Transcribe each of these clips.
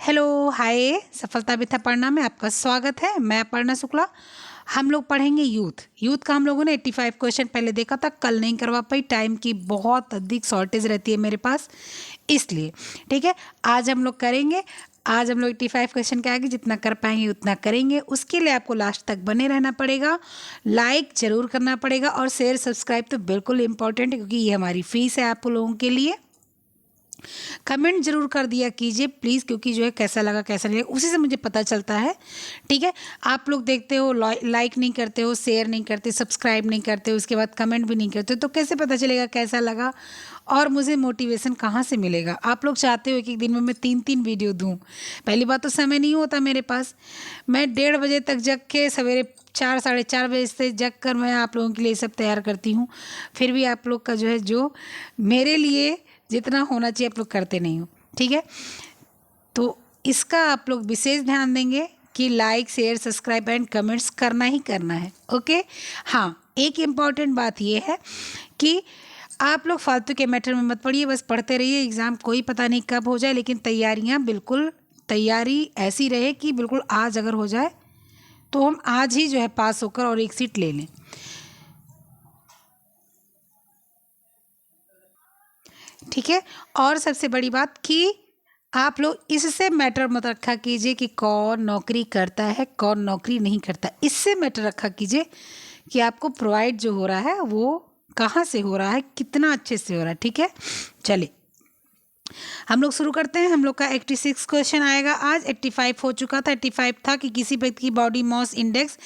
Hello, हाय। सफलता विथा पढ़ना में आपका स्वागत है। मैं अपर्णा शुक्ला। हम लोग पढ़ेंगे यूथ का। हम लोगों ने 85 क्वेश्चन पहले देखा था, कल नहीं करवा पाई, टाइम की बहुत अधिक शॉर्टेज रहती है मेरे पास, इसलिए। ठीक है, आज हम लोग करेंगे। आज हम लोग 85 क्वेश्चन के आगे जितना कर पाएंगे उतना करेंगे। उसके लिए आपको लास्ट तक बने रहना पड़ेगा, लाइक जरूर करना पड़ेगा और शेयर सब्सक्राइब तो बिल्कुल इम्पॉर्टेंट है, क्योंकि ये हमारी फीस है आप लोगों के लिए। कमेंट जरूर कर दिया कीजिए प्लीज़, क्योंकि जो है कैसा लगा कैसा नहीं लगा उसी से मुझे पता चलता है। ठीक है, आप लोग देखते हो लाइक नहीं करते हो, शेयर नहीं करते, सब्सक्राइब नहीं करते हो, उसके बाद कमेंट भी नहीं करते, तो कैसे पता चलेगा कैसा लगा और मुझे मोटिवेशन कहाँ से मिलेगा। आप लोग चाहते हो कि एक दिन में मैं 3 वीडियो दूँ। पहली बात तो समय नहीं होता मेरे पास। मैं 1:30 बजे तक जग के सवेरे 4 साढ़े 4 बजे से जग कर मैं आप लोगों के लिए सब तैयार करती हूँ। फिर भी आप लोग का जो है जो मेरे लिए जितना होना चाहिए आप लोग करते नहीं हो। ठीक है, तो इसका आप लोग विशेष ध्यान देंगे कि like share subscribe and comments करना ही करना है। ओके, हाँ, एक इम्पॉर्टेंट बात ये है कि आप लोग फालतू के मैटर में मत पड़िए, बस पढ़ते रहिए। एग्ज़ाम कोई पता नहीं कब हो जाए, लेकिन तैयारी ऐसी रहे कि बिल्कुल आज अगर हो जाए तो हम आज ही जो है पास होकर और एक सीट ले लें। ठीक है, और सबसे बड़ी बात कि आप लोग इससे मैटर मत रखा कीजिए कि कौन नौकरी करता है कौन नौकरी नहीं करता। इससे मैटर रखा कीजिए कि आपको प्रोवाइड जो हो रहा है वो कहाँ से हो रहा है, कितना अच्छे से हो रहा है। ठीक है, चलिए हम लोग शुरू करते हैं। हम लोग का 86 क्वेश्चन आएगा आज। 85 हो चुका था। 85 था कि किसी व्यक्ति की बॉडी मास इंडेक्स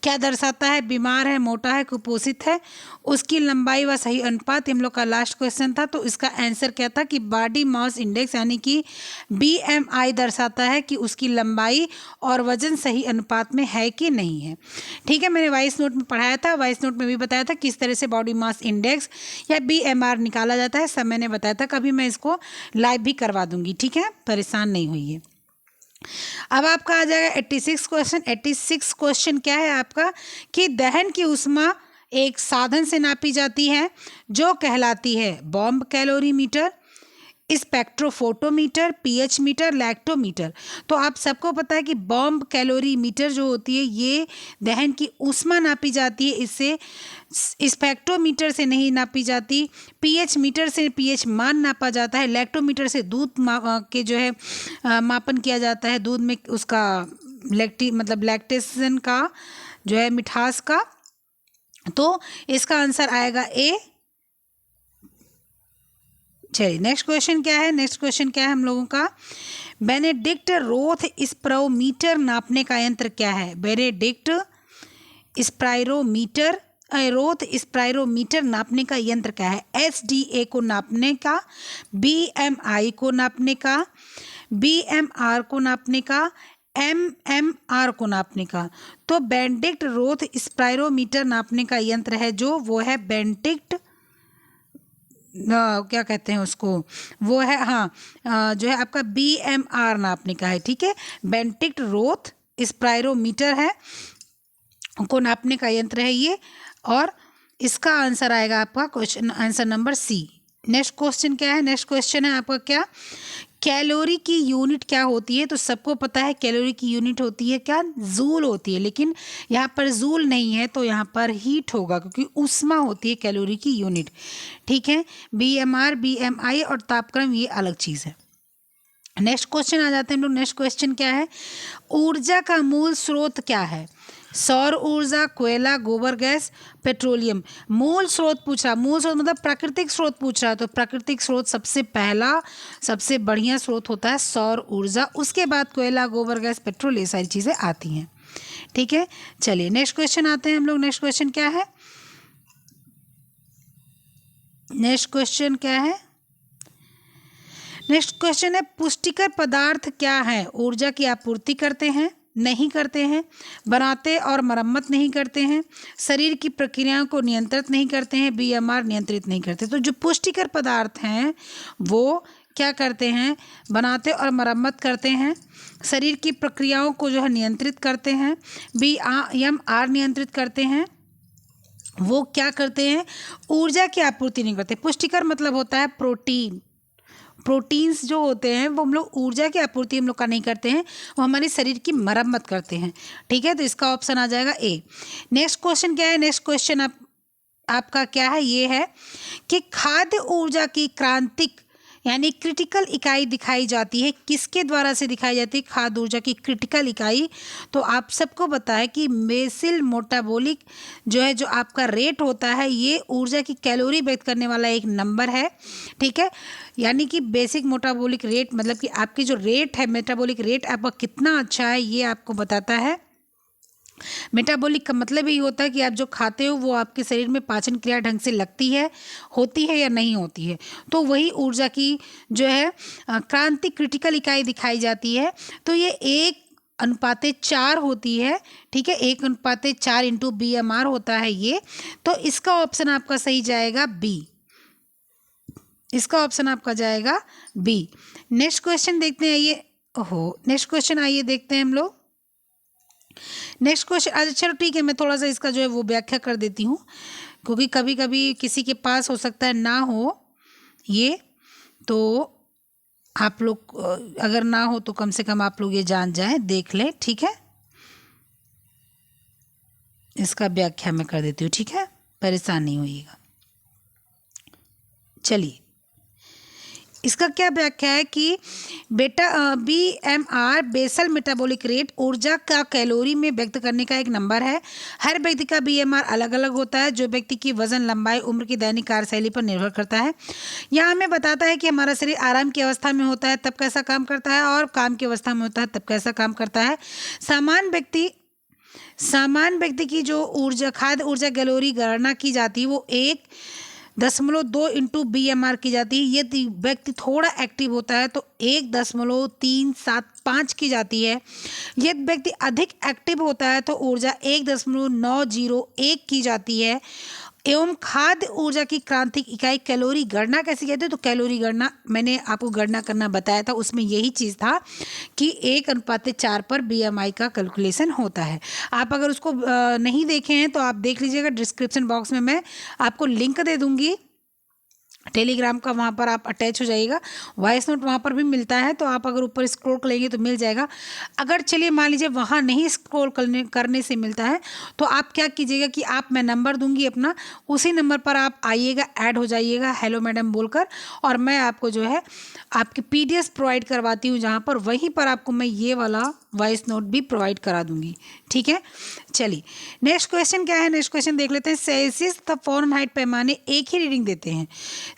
क्या दर्शाता है, बीमार है, मोटा है, कुपोषित है, उसकी लंबाई व सही अनुपात। हम लोग का लास्ट क्वेश्चन था, तो इसका आंसर क्या था कि बॉडी मास इंडेक्स यानी कि BMI दर्शाता है कि उसकी लंबाई और वजन सही अनुपात में है कि नहीं है। ठीक है, मैंने वॉइस नोट में पढ़ाया था, वॉइस नोट में भी बताया था किस तरह से बॉडी मास इंडेक्स या BMR निकाला जाता है, सब मैंने बताया था। कभी मैं इसको लाइव भी करवा दूंगी। ठीक है, परेशान नहीं होइए। अब आपका आ जाएगा 86 क्वेश्चन। 86 क्वेश्चन क्या है आपका कि दहन की ऊष्मा एक साधन से नापी जाती है जो कहलाती है bomb calorimeter, spectrophotometer, pH meter, lactometer. तो आप सबको पता है कि बॉम्ब कैलोरीमीटर जो होती है ये दहन की ऊष्मा नापी जाती है, इससे स्पेक्ट्रोमीटर से नहीं नापी जाती। पीएच मीटर से पीएच मान नापा जाता है। लैक्टोमीटर से दूध के जो है मापन किया जाता है, दूध में उसका लैक्टेशन का जो है मिठास का। तो इसका आंसर आएगा ए। चलिए नेक्स्ट क्वेश्चन क्या है। नेक्स्ट क्वेश्चन क्या है हम लोगों का, बेनेडिक्ट रोथ स्पायरोमीटर नापने का यंत्र क्या है। बेनेडिक्ट स्पायरोमीटर रोथ स्पायरोमीटर नापने का यंत्र क्या है। SDA को नापने का, BMI को नापने का, BMR को नापने का, MMR को नापने का। तो बेनेडिक्ट रोथ स्पायरोमीटर नापने का यंत्र है जो वो है बेनेडिक्ट क्या कहते हैं उसको, वो है हाँ जो है आपका BMR नापने का है। ठीक है, बेनेडिक्ट रोथ स्पायरोमीटर है को नापने का यंत्र है ये, और इसका आंसर आएगा आपका question answer number C। Next question क्या है। नेक्स्ट क्वेश्चन है आपका क्या, कैलोरी की यूनिट क्या होती है। तो सबको पता है कैलोरी की यूनिट होती है क्या, जूल होती है, लेकिन यहाँ पर जूल नहीं है तो यहाँ पर हीट होगा, क्योंकि ऊष्मा होती है कैलोरी की यूनिट। ठीक है, BMR BMI और तापक्रम ये अलग चीज़ है। नेक्स्ट क्वेश्चन आ जाते हैं हम लोग। नेक्स्ट क्वेश्चन क्या है, ऊर्जा का मूल स्रोत क्या है। सौर ऊर्जा, कोयला, गोबर गैस, पेट्रोलियम। मूल स्रोत पूछ रहा, मूल स्रोत मतलब प्राकृतिक स्रोत पूछ रहा है, तो प्राकृतिक स्रोत सबसे पहला सबसे बढ़िया स्रोत होता है सौर ऊर्जा। उसके बाद कोयला, गोबर गैस, पेट्रोल, ये सारी चीज़ें आती हैं। ठीक है, चलिए नेक्स्ट क्वेश्चन आते हैं हम लोग। नेक्स्ट क्वेश्चन क्या है। नेक्स्ट क्वेश्चन क्या है। नेक्स्ट क्वेश्चन है, पुष्टिकर पदार्थ क्या है। ऊर्जा की आपूर्ति करते हैं, नहीं करते हैं, बनाते और मरम्मत नहीं करते हैं, शरीर की प्रक्रियाओं को नियंत्रित नहीं करते हैं, BMR नियंत्रित नहीं करते। तो जो पुष्टिकर पदार्थ हैं वो क्या करते हैं, बनाते और मरम्मत करते हैं, शरीर की प्रक्रियाओं को जो है नियंत्रित करते हैं, BMR नियंत्रित करते हैं। वो क्या करते हैं, ऊर्जा की आपूर्ति नहीं करते। पुष्टिकर मतलब होता है प्रोटीन, प्रोटीन्स जो होते हैं वो हम लोग ऊर्जा की आपूर्ति हम लोग का नहीं करते हैं, वो हमारे शरीर की मरम्मत करते हैं। ठीक है, तो इसका ऑप्शन आ जाएगा ए। नेक्स्ट क्वेश्चन क्या है? नेक्स्ट क्वेश्चन आपका क्या है? ये है कि खाद्य ऊर्जा की क्रांतिक यानी क्रिटिकल इकाई दिखाई जाती है, किसके द्वारा से दिखाई जाती है खाद्य ऊर्जा की क्रिटिकल इकाई? तो आप सबको पता है कि बेसिल मेटाबॉलिक जो है, जो आपका रेट होता है, ये ऊर्जा की कैलोरी व्यक्त करने वाला एक नंबर है। ठीक है, यानी कि बेसिक मेटाबॉलिक रेट मतलब कि आपकी जो रेट है, मेटाबॉलिक रेट आपका कितना अच्छा है, ये आपको बताता है। मेटाबॉलिक का मतलब यही होता है कि आप जो खाते हो वो आपके शरीर में पाचन क्रिया ढंग से लगती है, होती है या नहीं होती है, तो वही ऊर्जा की जो है क्रांति क्रिटिकल इकाई दिखाई जाती है। तो ये 1:4 होती है। ठीक है, 1:4 इंटू BMR होता है ये। तो इसका ऑप्शन आपका सही जाएगा बी। इसका ऑप्शन आपका जाएगा बी। नेक्स्ट क्वेश्चन देखते हैं। आइए, नेक्स्ट क्वेश्चन आइए देखते हैं हम लोग। नेक्स्ट क्वेश्चन, अच्छा चलो ठीक है, मैं थोड़ा सा इसका जो है वो व्याख्या कर देती हूँ, क्योंकि कभी कभी किसी के पास हो सकता है ना हो ये, तो आप लोग अगर ना हो तो कम से कम आप लोग ये जान जाएं, देख लें। ठीक है, इसका व्याख्या मैं कर देती हूँ। ठीक है, परेशान नहीं होइएगा। चलिए, इसका क्या व्याख्या है कि बेटा BMR बेसल मेटाबॉलिक रेट ऊर्जा का कैलोरी में व्यक्त करने का एक नंबर है। हर व्यक्ति का BMR अलग अलग होता है, जो व्यक्ति की वजन, लंबाई, उम्र की दैनिक कार्यशैली पर निर्भर करता है। यह हमें बताता है कि हमारा शरीर आराम की अवस्था में होता है तब कैसा काम करता है, और काम की अवस्था में होता है तब कैसा काम करता है। सामान्य व्यक्ति की जो खाद्य ऊर्जा कैलोरी गणना की जाती है वो 1.2 इंटू BMR की जाती है। यदि व्यक्ति थोड़ा एक्टिव होता है तो 1.375 की जाती है। यदि व्यक्ति अधिक एक्टिव होता है तो ऊर्जा 1.901 की जाती है। एवं खाद्य ऊर्जा की क्रांतिक इकाई कैलोरी गणना कैसे कहते हैं? तो कैलोरी गणना मैंने आपको गणना करना बताया था, उसमें यही चीज़ था कि 1:4 पर BMI का कैलकुलेशन होता है। आप अगर उसको नहीं देखे हैं तो आप देख लीजिएगा, डिस्क्रिप्शन बॉक्स में मैं आपको लिंक दे दूँगी टेलीग्राम का, वहाँ पर आप अटैच हो जाइएगा। वॉइस नोट वहाँ पर भी मिलता है, तो आप अगर ऊपर स्क्रॉल करेंगे तो मिल जाएगा। अगर चलिए मान लीजिए वहाँ नहीं स्क्रॉल करने से मिलता है, तो आप क्या कीजिएगा कि मैं नंबर दूंगी अपना, उसी नंबर पर आप आइएगा, ऐड हो जाइएगा हेलो मैडम बोलकर, और मैं आपको जो है आपकी PDF प्रोवाइड करवाती हूँ, जहाँ पर वहीं पर आपको मैं ये वाला वॉइस नोट भी प्रोवाइड करा दूंगी। ठीक है, चलिए नेक्स्ट क्वेश्चन क्या है? नेक्स्ट क्वेश्चन देख लेते हैं। सेल्सियस तथा फ़ारेनहाइट पैमाने एक ही रीडिंग देते हैं।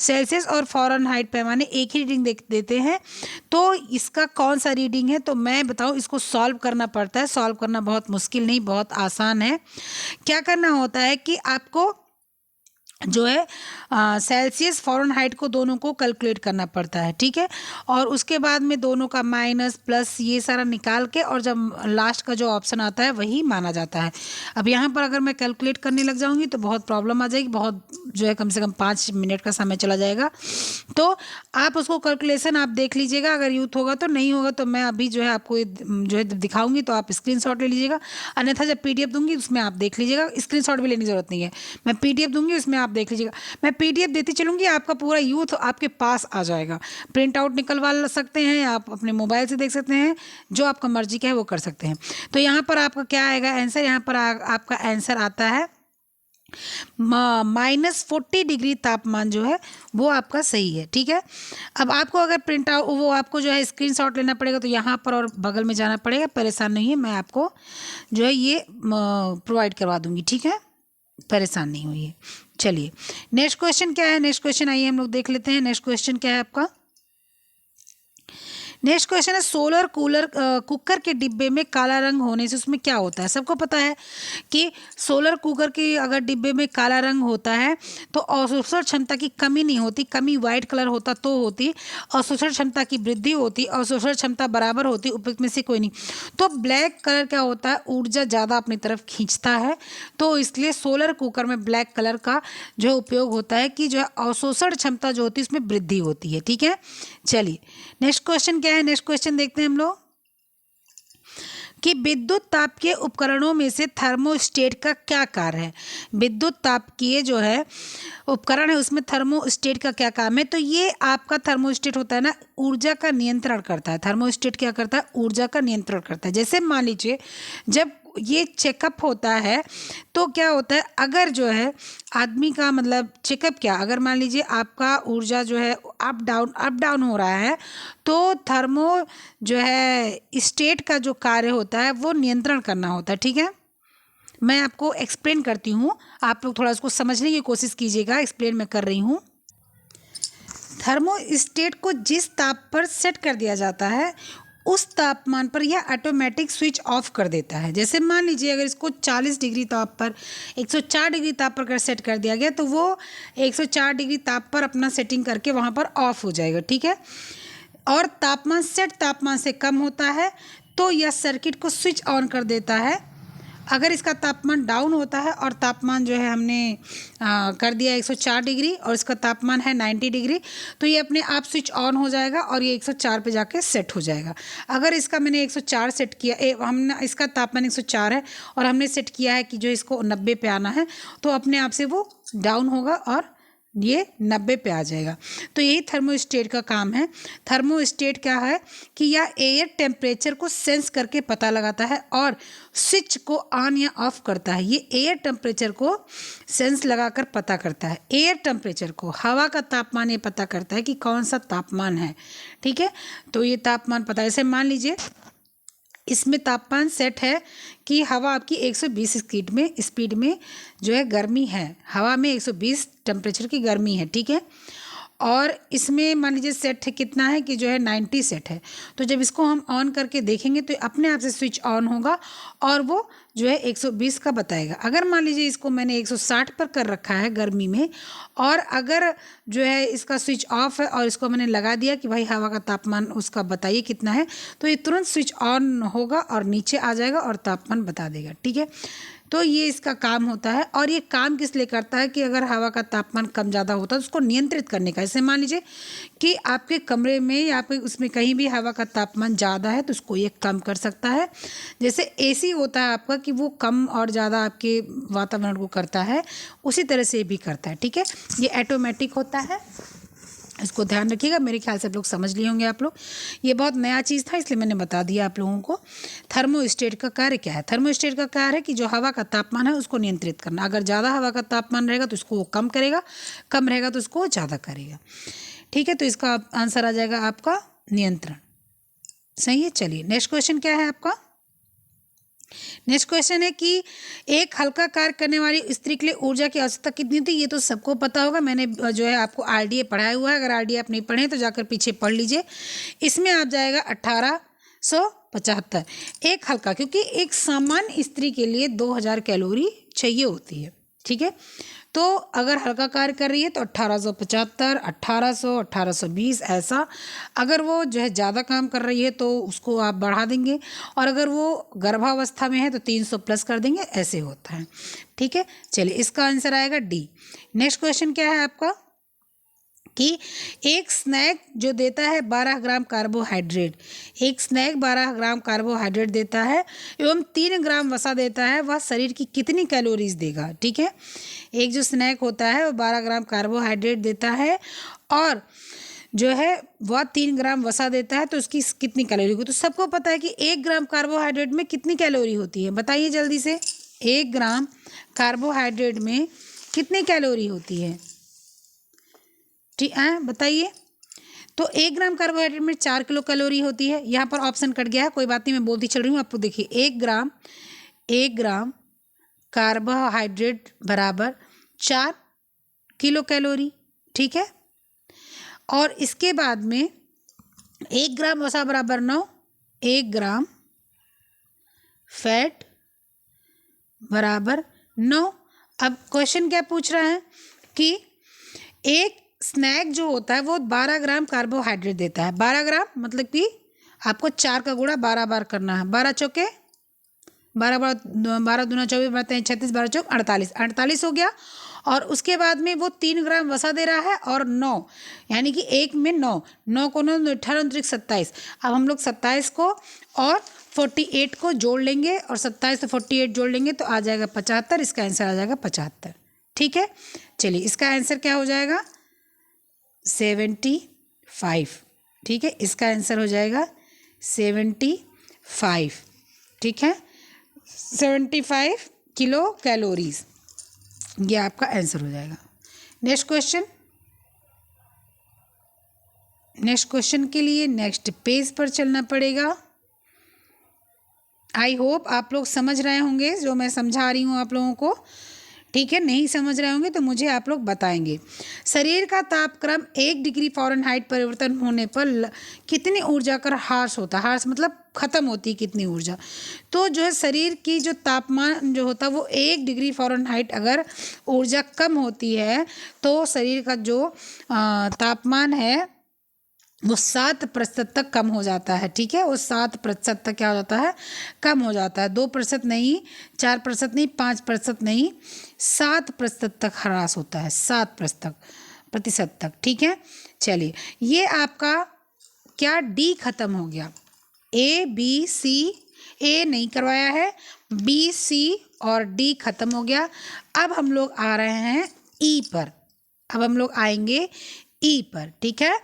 सेल्सियस और फ़ारेनहाइट पैमाने एक ही रीडिंग देते हैं, तो इसका कौन सा रीडिंग है? तो मैं बताऊं, इसको सॉल्व करना पड़ता है। सॉल्व करना बहुत मुश्किल नहीं, बहुत आसान है। क्या करना होता है कि आपको जो है सेल्सियस फ़ारेनहाइट को दोनों को कैलकुलेट करना पड़ता है। ठीक है, और उसके बाद में दोनों का माइनस प्लस ये सारा निकाल के, और जब लास्ट का जो ऑप्शन आता है वही माना जाता है। अब यहाँ पर अगर मैं कैलकुलेट करने लग जाऊँगी तो बहुत प्रॉब्लम आ जाएगी, बहुत जो है कम से कम 5 मिनट का समय चला जाएगा। तो आप उसको कैलकुलेशन आप देख लीजिएगा, अगर यूथ होगा तो, नहीं होगा तो मैं अभी जो है आपको जो है दिखाऊंगी, तो आप स्क्रीनशॉट ले लीजिएगा। अन्यथा जब PDF दूंगी उसमें आप देख लीजिएगा, स्क्रीनशॉट भी लेने की जरूरत नहीं है। मैं PDF दूंगी, उसमें आप देख लीजिएगा। मैं PDF देती चलूंगी, आपका पूरा यूथ आपके पास आ जाएगा। प्रिंट आउट निकलवा सकते हैं, आप अपने मोबाइल से देख सकते हैं, जो आपका मर्जी का है वो कर सकते हैं। तो यहाँ पर आपका क्या आएगा आंसर? यहाँ पर आपका आंसर आता है -40 डिग्री तापमान जो है वो आपका सही है। ठीक है, अब आपको अगर प्रिंट आउट वो आपको जो है स्क्रीनशॉट लेना पड़ेगा, तो यहाँ पर और बगल में जाना पड़ेगा। परेशान नहीं है, मैं आपको जो है ये प्रोवाइड करवा दूंगी। ठीक है, परेशान नहीं हुई। चलिए नेक्स्ट क्वेश्चन क्या है? नेक्स्ट क्वेश्चन आइए हम लोग देख लेते हैं। नेक्स्ट क्वेश्चन क्या है आपका? नेक्स्ट क्वेश्चन है, सोलर कुकर के डिब्बे में काला रंग होने से उसमें क्या होता है? सबको पता है कि सोलर कुकर के अगर डिब्बे में काला रंग होता है तो अवशोषण क्षमता की कमी नहीं होती, कमी वाइट कलर होता तो होती, अवशोषण क्षमता की वृद्धि होती, अवशोषण क्षमता बराबर होती, उपयुक्त में से कोई नहीं। तो ब्लैक कलर क्या होता है? ऊर्जा ज़्यादा अपनी तरफ खींचता है, तो इसलिए सोलर कुकर में ब्लैक कलर का जो उपयोग होता है कि जो है अवशोषण क्षमता जो होती है उसमें वृद्धि होती है। ठीक है, चलिए नेक्स्ट क्वेश्चन क्या है? नेक्स्ट क्वेश्चन देखते हैं हम लोग। कि विद्युत तापकीय उपकरणों में से थर्मोस्टेट का क्या कार्य है। विद्युत तापकीय जो है उपकरण है उसमें थर्मोस्टेट का क्या काम है। तो ये आपका थर्मोस्टेट होता है ना, ऊर्जा का नियंत्रण करता है। थर्मोस्टेट क्या करता है, ऊर्जा का नियंत्रण करता है। जैसे मान लीजिए जब ये चेकअप होता है तो क्या होता है, अगर जो है आदमी का मतलब चेकअप क्या, अगर मान लीजिए आपका ऊर्जा जो है अप डाउन हो रहा है तो थर्मो जो है स्टेट का जो कार्य होता है वो नियंत्रण करना होता है। ठीक है, मैं आपको एक्सप्लेन करती हूँ, आप लोग थोड़ा उसको समझने की कोशिश कीजिएगा। एक्सप्लेन मैं कर रही हूँ। थर्मोस्टेट को जिस ताप पर सेट कर दिया जाता है उस तापमान पर यह ऑटोमेटिक स्विच ऑफ कर देता है। जैसे मान लीजिए अगर इसको 40 डिग्री ताप पर 104 डिग्री ताप पर अगर सेट कर दिया गया तो वो 104 डिग्री ताप पर अपना सेटिंग करके वहाँ पर ऑफ हो जाएगा। ठीक है, और तापमान सेट तापमान से कम होता है तो यह सर्किट को स्विच ऑन कर देता है। अगर इसका तापमान डाउन होता है और तापमान जो है हमने कर दिया 104 डिग्री और इसका तापमान है 90 डिग्री, तो ये अपने आप स्विच ऑन हो जाएगा और ये 104 पे जाके सेट हो जाएगा। अगर इसका मैंने 104 सेट किया, हमने इसका तापमान 104 है और हमने सेट किया है कि जो इसको 90 पे आना है, तो अपने आप से वो डाउन होगा और ये 90 पे आ जाएगा। तो यही थर्मोस्टेट का काम है। थर्मोस्टेट क्या है कि यह एयर टेम्परेचर को सेंस करके पता लगाता है और स्विच को ऑन या ऑफ करता है। ये एयर टेम्परेचर को सेंस लगाकर पता करता है। एयर टेम्परेचर को, हवा का तापमान ये पता करता है कि कौन सा तापमान है। ठीक है, तो ये तापमान पता है। जैसे मान लीजिए इसमें तापमान सेट है कि हवा आपकी 120 स्पीड में जो है गर्मी है, हवा में 120 टेम्परेचर की गर्मी है। ठीक है, और इसमें मान लीजिए सेट है कितना है कि जो है 90 सेट है। तो जब इसको हम ऑन करके देखेंगे तो अपने आप से स्विच ऑन होगा और वो जो है 120 का बताएगा। अगर मान लीजिए इसको मैंने 160 पर कर रखा है गर्मी में और अगर जो है इसका स्विच ऑफ है और इसको मैंने लगा दिया कि भाई हवा का तापमान उसका बताइए कितना है, तो ये तुरंत स्विच ऑन होगा और नीचे आ जाएगा और तापमान बता देगा। ठीक है, तो ये इसका काम होता है। और ये काम किस लिए करता है कि अगर हवा का तापमान कम ज़्यादा होता है तो उसको नियंत्रित करने का। जैसे मान लीजिए कि आपके कमरे में या आपके उसमें कहीं भी हवा का तापमान ज़्यादा है तो उसको ये कम कर सकता है। जैसे एसी होता है आपका कि वो कम और ज़्यादा आपके वातावरण को करता है, उसी तरह से ये भी करता है। ठीक है, ये ऑटोमेटिक होता है, इसको ध्यान रखिएगा। मेरे ख्याल से आप लोग समझ लिए होंगे। आप लोग, ये बहुत नया चीज़ था इसलिए मैंने बता दिया आप लोगों को। थर्मोस्टेट का कार्य क्या है? थर्मोस्टेट का कार्य है कि जो हवा का तापमान है उसको नियंत्रित करना। अगर ज़्यादा हवा का तापमान रहेगा तो उसको वो कम करेगा, कम रहेगा तो उसको ज़्यादा करेगा। ठीक है, तो इसका आंसर आ जाएगा आपका नियंत्रण। सही है। चलिए नेक्स्ट क्वेश्चन क्या है आपका? नेक्स्ट क्वेश्चन है कि एक हल्का कार्य करने वाली स्त्री के लिए ऊर्जा की आवश्यकता कितनी थी? ये तो सबको पता होगा, मैंने जो है आपको आरडीए पढ़ाया हुआ है। अगर आरडीए आप नहीं पढ़े तो जाकर पीछे पढ़ लीजिए। इसमें आप जाएगा 1875। एक हल्का, क्योंकि एक सामान्य स्त्री के लिए 2000 कैलोरी चाहिए होती है। ठीक है, तो अगर हल्का कार्य कर रही है तो 1875, 1800, 1820 ऐसा। अगर वो जो है ज़्यादा काम कर रही है तो उसको आप बढ़ा देंगे, और अगर वो गर्भावस्था में है तो 300 प्लस कर देंगे, ऐसे होता है। ठीक है, चलिए इसका आंसर आएगा डी। नेक्स्ट क्वेश्चन क्या है आपका कि एक स्नैक जो देता है 12 ग्राम कार्बोहाइड्रेट, एक स्नैक 12 ग्राम कार्बोहाइड्रेट देता है एवं 3 ग्राम वसा देता है, वह शरीर की कितनी कैलोरीज देगा? ठीक है, एक जो स्नैक होता है वो 12 ग्राम कार्बोहाइड्रेट देता है और जो है वह 3 ग्राम वसा देता है, तो उसकी कितनी कैलोरी होगी? तो सबको पता है कि 1 ग्राम कार्बोहाइड्रेट में कितनी कैलोरी होती है, बताइए जल्दी से। 1 ग्राम कार्बोहाइड्रेट में कितनी कैलोरी होती है? ठीक है, बताइए। तो 1 ग्राम कार्बोहाइड्रेट में 4 किलो कैलोरी होती है। यहाँ पर ऑप्शन कट गया है, कोई बात नहीं, मैं बोलती चल रही हूँ आपको। देखिए 1 ग्राम कार्बोहाइड्रेट बराबर 4 किलो कैलोरी। ठीक है, और इसके बाद में 1 ग्राम वसा बराबर 9, 1 ग्राम फैट बराबर 9। अब क्वेश्चन क्या पूछ रहा है कि एक स्नैक जो होता है वो 12 ग्राम कार्बोहाइड्रेट देता है। 12 ग्राम मतलब कि आपको 4 का गुणा 12 बार करना है। 12 चौके 12, 12 दूना 24, बढ़ते हैं 36, 12 चौक 48, 48 हो गया। और उसके बाद में वो 3 ग्राम वसा दे रहा है और 9, यानी कि 1 में 9 को 9, 18, 27। अब हम लोग 27 को और 48 को जोड़ लेंगे और 27 से 48 जोड़ लेंगे तो आ जाएगा 75। इसका आंसर आ जाएगा 75। ठीक है, चलिए इसका आंसर क्या हो जाएगा 75। ठीक है, इसका आंसर हो जाएगा 75। ठीक है, 75 किलो कैलोरीज, ये आपका आंसर हो जाएगा। नेक्स्ट क्वेश्चन के लिए नेक्स्ट पेज पर चलना पड़ेगा। आई होप आप लोग समझ रहे होंगे जो मैं समझा रही हूँ आप लोगों को। ठीक है, नहीं समझ रहे होंगे तो मुझे आप लोग बताएंगे। शरीर का तापक्रम 1 डिग्री फ़ारेनहाइट परिवर्तन होने पर कितनी ऊर्जा का ह्रास होता है? ह्रास मतलब ख़त्म होती है कितनी ऊर्जा। तो जो है शरीर की जो तापमान जो होता है वो 1 डिग्री फ़ारेनहाइट अगर ऊर्जा कम होती है तो शरीर का जो तापमान है वो 7% तक कम हो जाता है। ठीक है, वो 7% तक क्या हो जाता है, कम हो जाता है। 2% नहीं, 4% नहीं, 5% नहीं, 7% तक ह्रास होता है, 7% तक। ठीक है, चलिए ये आपका क्या डी खत्म हो गया। ए बी सी, ए नहीं करवाया है, बी सी और डी खत्म हो गया। अब हम लोग आ रहे हैं ई पर। अब हम लोग आएंगे ई पर। ठीक है,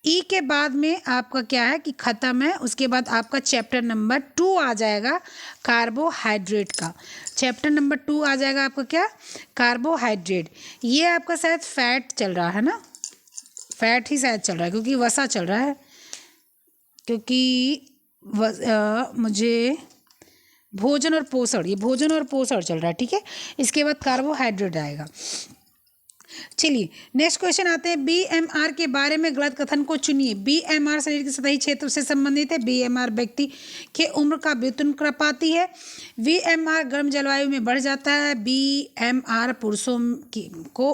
ई के बाद में आपका क्या है कि ख़त्म है। उसके बाद आपका चैप्टर नंबर 2 आ जाएगा कार्बोहाइड्रेट का। चैप्टर नंबर 2 आ जाएगा आपका क्या, कार्बोहाइड्रेट। ये आपका शायद फैट चल रहा है ना, फैट ही शायद चल रहा है क्योंकि वसा चल रहा है, क्योंकि मुझे भोजन और पोषण, ये भोजन और पोषण चल रहा है। ठीक है, इसके बाद कार्बोहाइड्रेट आएगा। चलिए नेक्स्ट क्वेश्चन आते हैं। बीएमआर के बारे में गलत कथन को चुनिए। बीएमआर शरीर के सतही क्षेत्र से संबंधित है। बीएमआर व्यक्ति के उम्र का व्युत्पत्ति है। बीएमआर गर्म जलवायु में बढ़ जाता है। बीएमआर पुरुषों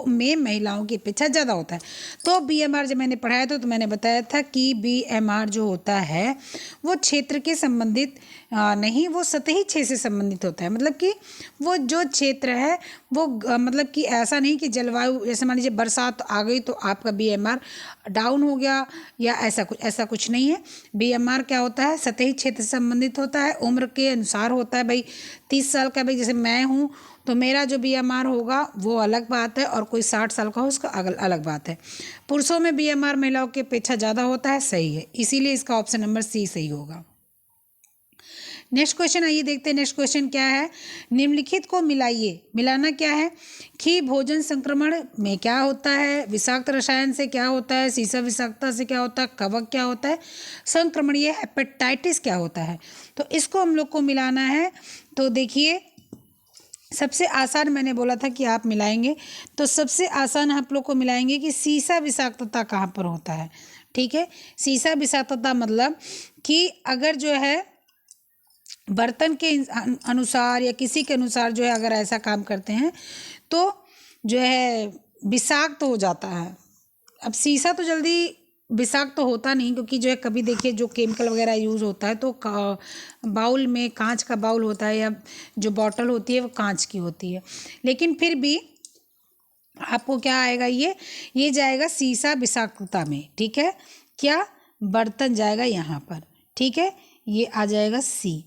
में महिलाओं की अपेक्षा ज़्यादा होता है। तो बीएमआर जब मैंने पढ़ाया तो मैंने बताया था कि बीएमआर जो होता है वो क्षेत्र के संबंधित नहीं, वो सतही क्षेत्र से संबंधित होता है। मतलब कि वो जो क्षेत्र है वो मतलब कि ऐसा नहीं कि जलवायु, जैसे मान लीजिए बरसात आ गई तो आपका बीएमआर डाउन हो गया या ऐसा कुछ नहीं है। बीएमआर क्या होता है, सतही क्षेत्र से संबंधित होता है, उम्र के अनुसार होता है। भाई 30 साल का, भाई जैसे मैं हूँ तो मेरा जो बीएमआर होगा वो अलग बात है, और कोई 60 साल का हो उसका अलग बात है। पुरुषों में बीएमआर महिलाओं की अपेक्षा ज़्यादा होता है, सही है, इसीलिए इसका ऑप्शन नंबर सी सही होगा। नेक्स्ट क्वेश्चन आइए देखते हैं। नेक्स्ट क्वेश्चन क्या है, निम्नलिखित को मिलाइए। मिलाना क्या है कि भोजन संक्रमण में क्या होता है, विषाक्त रसायन से क्या होता है, सीसा विषाक्तता से क्या होता है, कवक क्या होता है, संक्रमणीय हेपेटाइटिस क्या होता है। तो इसको हम लोग को मिलाना है। तो देखिए सबसे आसान मैंने बोला था कि आप मिलाएंगे, तो सबसे आसान आप लोग को मिलाएंगे कि सीसा विषाक्तता कहाँ पर होता है। ठीक है, सीसा विषाक्तता मतलब कि अगर जो है बर्तन के अनुसार या किसी के अनुसार जो है अगर ऐसा काम करते हैं तो जो है विषाक्त हो जाता है। अब शीशा तो जल्दी विषाक्त तो होता नहीं, क्योंकि जो है कभी देखिए जो केमिकल वगैरह यूज़ होता है तो बाउल में, कांच का बाउल होता है या जो बॉटल होती है वो कांच की होती है, लेकिन फिर भी आपको क्या आएगा, ये जाएगा शीशा विषाक्तता में। ठीक है, क्या बर्तन जाएगा यहाँ पर। ठीक है, ये आ जाएगा सी।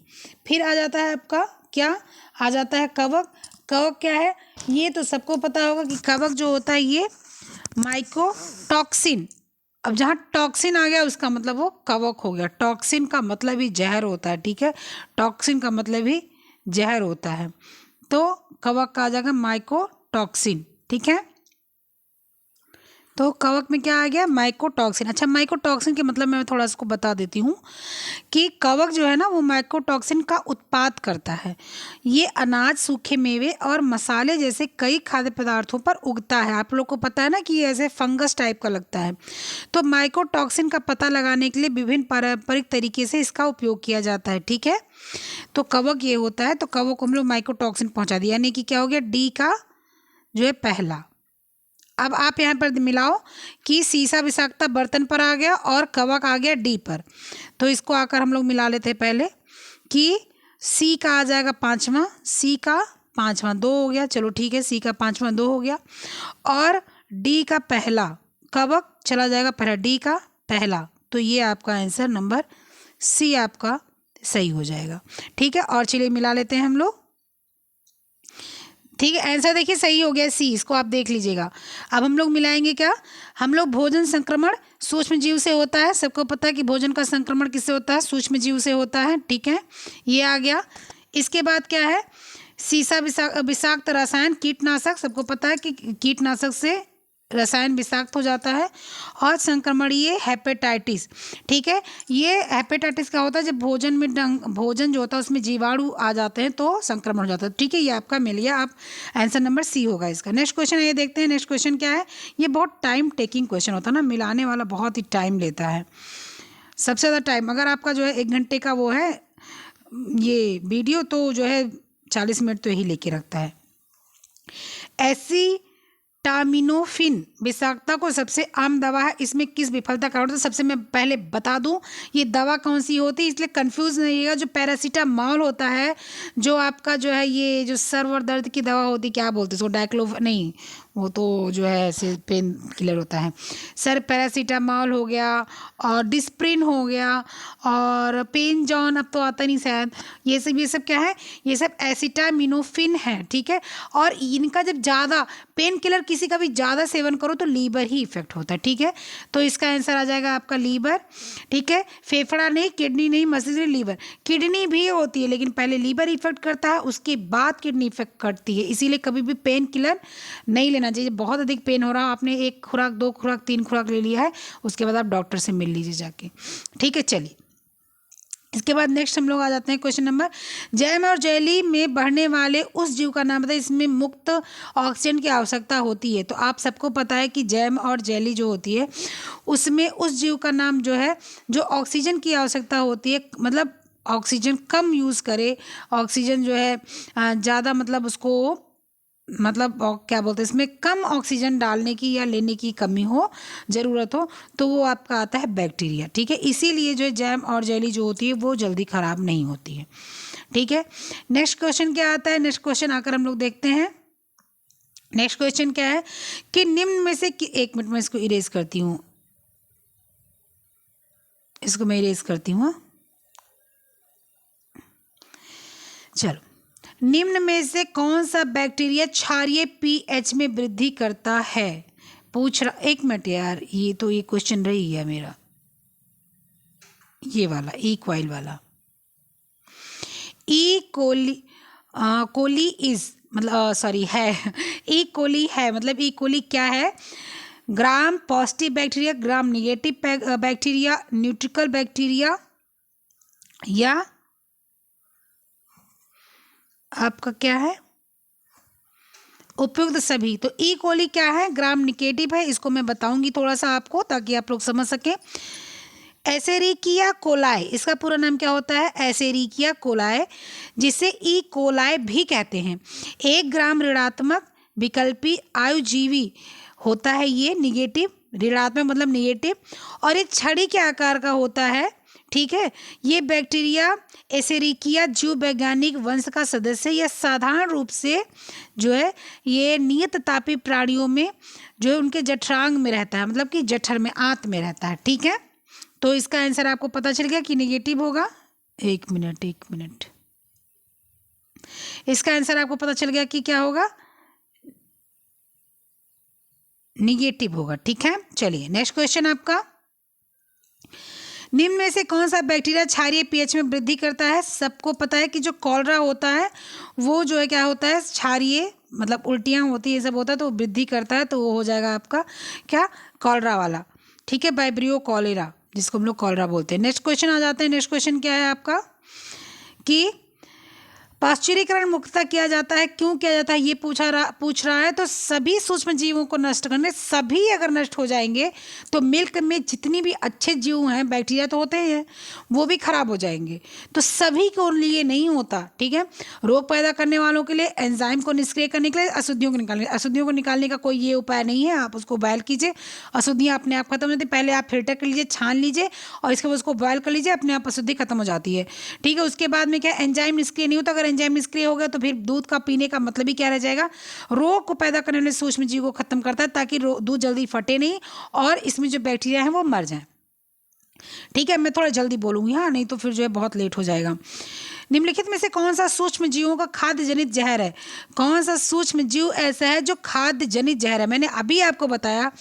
फिर आ जाता है आपका क्या, आ जाता है कवक। कवक क्या है, ये तो सबको पता होगा कि कवक जो होता है ये माइकोटॉक्सिन। अब जहाँ टॉक्सिन आ गया उसका मतलब वो कवक हो गया। टॉक्सिन का मतलब ही जहर होता है। ठीक है, टॉक्सिन का मतलब ही जहर होता है, तो कवक का आ जाएगा माइकोटॉक्सिन। ठीक है, तो कवक में क्या आ गया, माइकोटॉक्सिन। अच्छा, माइकोटॉक्सिन के मतलब मैं थोड़ा इसको बता देती हूँ कि कवक जो है ना वो माइकोटॉक्सिन का उत्पाद करता है। ये अनाज, सूखे मेवे और मसाले जैसे कई खाद्य पदार्थों पर उगता है। आप लोग को पता है ना कि ये ऐसे फंगस टाइप का लगता है। तो माइकोटॉक्सिन का पता लगाने के लिए विभिन्न पारंपरिक तरीके से इसका उपयोग किया जाता है। ठीक है, तो कवक ये होता है, तो कवक को हम लोग माइकोटॉक्सिन पहुँचा दिया, यानी कि क्या हो गया, डी का जो है पहला। अब आप यहाँ पर मिलाओ कि सीसा विषाक्तता बर्तन पर आ गया और कवक आ गया डी पर, तो इसको आकर हम लोग मिला लेते हैं पहले कि सी का आ जाएगा पाँचवा, सी का पाँचवा 2 हो गया, चलो ठीक है, सी का पाँचवा 2 हो गया, और डी का पहला, कवक चला जाएगा पहला, डी का पहला, तो ये आपका आंसर नंबर सी आपका सही हो जाएगा। ठीक है, और चलिए मिला लेते हैं हम लोग। ठीक है, आंसर देखिए सही हो गया सी, इसको आप देख लीजिएगा। अब हम लोग मिलाएंगे क्या, हम लोग भोजन संक्रमण सूक्ष्म जीव से होता है, सबको पता है कि भोजन का संक्रमण किससे होता है, सूक्ष्म जीव से होता है। ठीक है, ये आ गया। इसके बाद क्या है, सीसा विषाक्त रसायन कीटनाशक, सबको पता है कि कीटनाशक से रसायन विषाक्त हो जाता है। और संक्रमणीय हेपेटाइटिस, ठीक है, ये हेपेटाइटिस क्या होता है, जब भोजन में भोजन जो होता है उसमें जीवाणु आ जाते हैं तो संक्रमण हो जाता है। ठीक है, ये आपका मिल गया, आप आंसर नंबर सी होगा इसका। नेक्स्ट क्वेश्चन ये देखते हैं, नेक्स्ट क्वेश्चन क्या है। ये बहुत टाइम टेकिंग क्वेश्चन होता है ना, मिलाने वाला बहुत ही टाइम लेता है, सबसे ज़्यादा टाइम। अगर आपका जो है 1 घंटे का वो है ये वीडियो, तो जो है 40 मिनट तो यही लेके रखता है। एसिटामिनोफिन विषाक्तता को सबसे आम दवा है, इसमें किस विफलता का कारण होता है। सबसे मैं पहले बता दूं ये दवा कौन सी होती है, इसलिए कंफ्यूज नहीं होगा। जो पैरासीटामॉल होता है, जो आपका जो है ये जो सर और दर्द की दवा होती है, क्या बोलते हैं उसको, डाइक्लोफ नहीं, वो तो जो है ऐसे पेन किलर होता है। सर पैरासीटामॉल हो गया, और डिस्प्रिन हो गया, और पेन जॉन अब तो आता नहीं शायद, ये सब क्या है, ये सब एसिटामिनोफिन है। ठीक है, और इनका जब ज़्यादा पेन किलर किसी का भी ज़्यादा सेवन करो तो लीवर ही इफेक्ट होता है। ठीक है, तो इसका आंसर आ जाएगा आपका लीवर। ठीक है, फेफड़ा नहीं, किडनी नहीं, मस्तिष्क, लीवर। किडनी भी होती है लेकिन पहले लीवर इफेक्ट करता है, उसके बाद किडनी इफेक्ट करती है। इसीलिए कभी भी पेन किलर नहीं लेना चाहिए। बहुत अधिक पेन हो रहा है, आपने 1 खुराक 2 खुराक 3 खुराक ले लिया है, उसके बाद आप डॉक्टर से मिल लीजिए जाके। ठीक है, चलिए इसके बाद नेक्स्ट हम लोग आ जाते हैं क्वेश्चन नंबर, जैम और जेली में बढ़ने वाले उस जीव का नाम बताइए इसमें मुक्त ऑक्सीजन की आवश्यकता होती है। तो आप सबको पता है कि जैम और जेली जो होती है उसमें उस जीव का नाम जो है जो ऑक्सीजन की आवश्यकता होती है, मतलब ऑक्सीजन कम यूज़ करे, ऑक्सीजन जो है ज़्यादा मतलब उसको मतलब क्या बोलते हैं इसमें कम ऑक्सीजन डालने की या लेने की कमी हो, ज़रूरत हो, तो वो आपका आता है बैक्टीरिया। ठीक है, इसीलिए जो जैम और जेली जो होती है वो जल्दी ख़राब नहीं होती है। ठीक है, नेक्स्ट क्वेश्चन क्या आता है, नेक्स्ट क्वेश्चन आकर हम लोग देखते हैं। नेक्स्ट क्वेश्चन क्या है कि निम्न में से 1 मिनट में इसको इरेज करती हूँ, इसको मैं इरेज करती हूँ। चलो, निम्न में से कौन सा बैक्टीरिया क्षारीय पीएच में वृद्धि करता है, पूछ रहा। 1 मिनट यार, ये तो ये क्वेश्चन रही है मेरा, ये वाला इक्वाइल वाला। ई कोली इज मतलब सॉरी है, ई कोली है मतलब ई कोली क्या है, gram positive bacteria, gram negative bacteria, न्यूट्रिकल बैक्टीरिया, या आपका क्या है उपयुक्त सभी। तो ई कोली क्या है, ग्राम निगेटिव है, इसको मैं बताऊंगी थोड़ा सा आपको ताकि आप लोग समझ सकें। एसेरिकिया कोलाई, इसका पूरा नाम क्या होता है, एसेरिकिया कोलाई, जिसे ई कोलाई भी कहते हैं। 1 ग्राम ऋणात्मक विकल्पी आयुजीवी होता है, ये निगेटिव, ऋणात्मक मतलब निगेटिव, और ये छड़ी के आकार का होता है। ठीक है, ये बैक्टीरिया एसेरिकिया जीव वैज्ञानिक वंश का सदस्य, यह साधारण रूप से जो है ये नियत तापी प्राणियों में जो है उनके जठरांग में रहता है, मतलब कि जठर में आंत में रहता है। ठीक है, तो इसका आंसर आपको पता चल गया कि नेगेटिव होगा। 1 मिनट, इसका आंसर आपको पता चल गया कि क्या होगा, निगेटिव होगा। ठीक है, चलिए नेक्स्ट क्वेश्चन आपका, निम्न में से कौन सा बैक्टीरिया क्षारीय पीएच में वृद्धि करता है। सबको पता है कि जो कॉलरा होता है वो जो है क्या होता है, क्षारीय मतलब उल्टियाँ होती है, ये सब होता है तो वृद्धि करता है, तो वो हो जाएगा आपका क्या, कॉलरा वाला। ठीक है, वाइब्रियो कॉलेरा, जिसको हम लोग कॉलरा बोलते हैं। नेक्स्ट क्वेश्चन आ जाते हैं। नेक्स्ट क्वेश्चन क्या है आपका कि पाश्चुरीकरण मुक्तता किया जाता है, क्यों किया जाता है, ये पूछ रहा है। तो सभी सूक्ष्म जीवों को नष्ट करने, सभी अगर नष्ट हो जाएंगे तो मिल्क में जितनी भी अच्छे जीव हैं, बैक्टीरिया तो होते ही हैं, वो भी खराब हो जाएंगे। तो सभी के लिए नहीं होता। ठीक है, रोग पैदा करने वालों के लिए एंजाइम को निष्क्रिय करने के लिए, अशुद्धियों को निकालने का कोई ये उपाय नहीं है। आप उसको बॉयल कीजिए, अशुद्धियाँ अपने आप खत्म हो जाती है। पहले आप फिल्टर कर लीजिए, छान लीजिए, और इसके बाद उसको बॉयल कर लीजिए, अपने आप अशुद्धि खत्म हो जाती है। ठीक है, उसके बाद में क्या, एंजाइम निष्क्रिय नहीं होता। अगर एंजाइम निष्क्रिय हो गया तो फिर दूध का पीने का मतलब ही क्या रह जाएगा, रोग को पैदा करने वाले सूक्ष्म जीव को खत्म करता है, ताकि दूध जल्दी फटे नहीं और इसमें जो बैक्टीरिया है वो मर जाए। ठीक है, मैं थोड़ा जल्दी बोलूँगी, हाँ, नहीं तो फिर जो है बहुत लेट हो जाएगा। निम्नलिखित में से कौन सा सूक्ष्म जीवों का खाद्य जनित जहर है? कौन सा सूक्ष्म जीव ऐसा है जो खाद्य जनित जहर है? मैंने अभी आपको बताया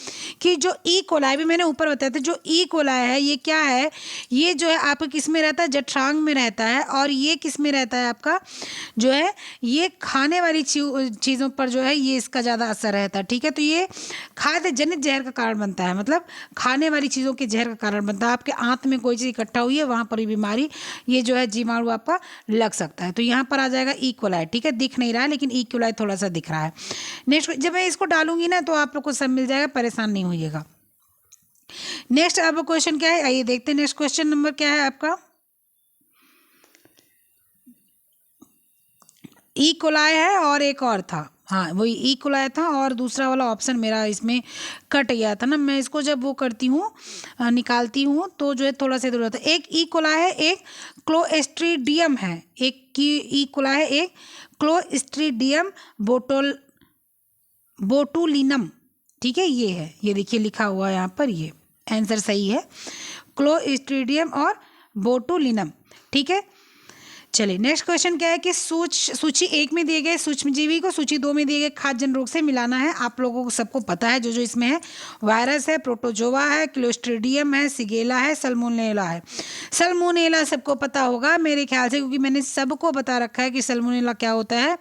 कि जो ई कोलाई, भी मैंने ऊपर बताया था, जो ई कोलाई है ये क्या है? ये जो है आपका किस में रहता है? जठरांग में रहता है। और ये किस में रहता है आपका जो है, ये खाने वाली चीज़ों पर जो है ये इसका ज़्यादा असर रहता है। ठीक है, तो ये खाद्य जनित जहर का कारण बनता है, मतलब खाने वाली चीज़ों के जहर का कारण बनता है। आपके आंत में कोई चीज़ इकट्ठा हुई है, वहाँ पर भी बीमारी, ये जो है जीवाणु आपका लग सकता है। तो यहाँ पर आ जाएगा ई कोलाई। ठीक है, दिख नहीं रहा है लेकिन ई कोलाई थोड़ा सा दिख रहा है। नेक्स्ट जब मैं इसको डालूंगी ना तो आप लोग को सब मिल जाएगा, परेशान नहीं होइएगा। नेक्स्ट अब क्वेश्चन क्या है, आइए देखते हैं। नेक्स्ट क्वेश्चन नंबर क्या है आपका? ई कोलाई है और एक और था, हाँ वही ई कोलाई था, और दूसरा वाला ऑप्शन मेरा इसमें कट गया था ना। मैं इसको जब वो करती हूँ, निकालती हूँ, तो जो है थोड़ा सा इधर होता है। एक ई कोलाई है, एक क्लोस्ट्रीडियम है। एक की ई कोलाई है, एक क्लोस्ट्रीडियम बोटुलिनम। ठीक है, ये है, ये देखिए लिखा हुआ है यहाँ पर, ये आंसर सही है, क्लोस्ट्रीडियम और बोटुलिनम। ठीक है, चलिए नेक्स्ट क्वेश्चन क्या है कि सूची 1 में दिए गए सूक्ष्मजीवी को सूची 2 में दिए गए खाद्य जन रोग से मिलाना है। आप लोगों को सबको पता है जो जो इसमें है। वायरस है, प्रोटोजोआ है, क्लोस्ट्रीडियम है, सिगेला है, सल्मोनेला है। सल्मोनेला सबको पता होगा मेरे ख्याल से, क्योंकि मैंने सबको बता रखा है कि सल्मोनेला क्या होता है।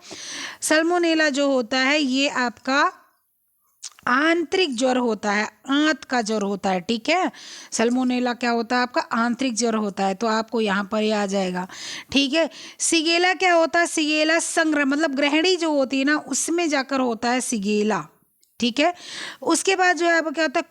सल्मोनेला जो होता है ये आपका आंतरिक ज्वर होता है, आंत का ज्वर होता है। ठीक है, सल्मोनेला क्या होता है आपका? आंतरिक ज्वर होता है, तो आपको यहाँ पर ही आ जाएगा। ठीक है, सिगेला क्या होता है? सिगेला संग्रह, मतलब ग्रहणी जो होती है ना उसमें जाकर होता है सिगेला। ठीक है, उसके बाद जो है आपका क्या होता है?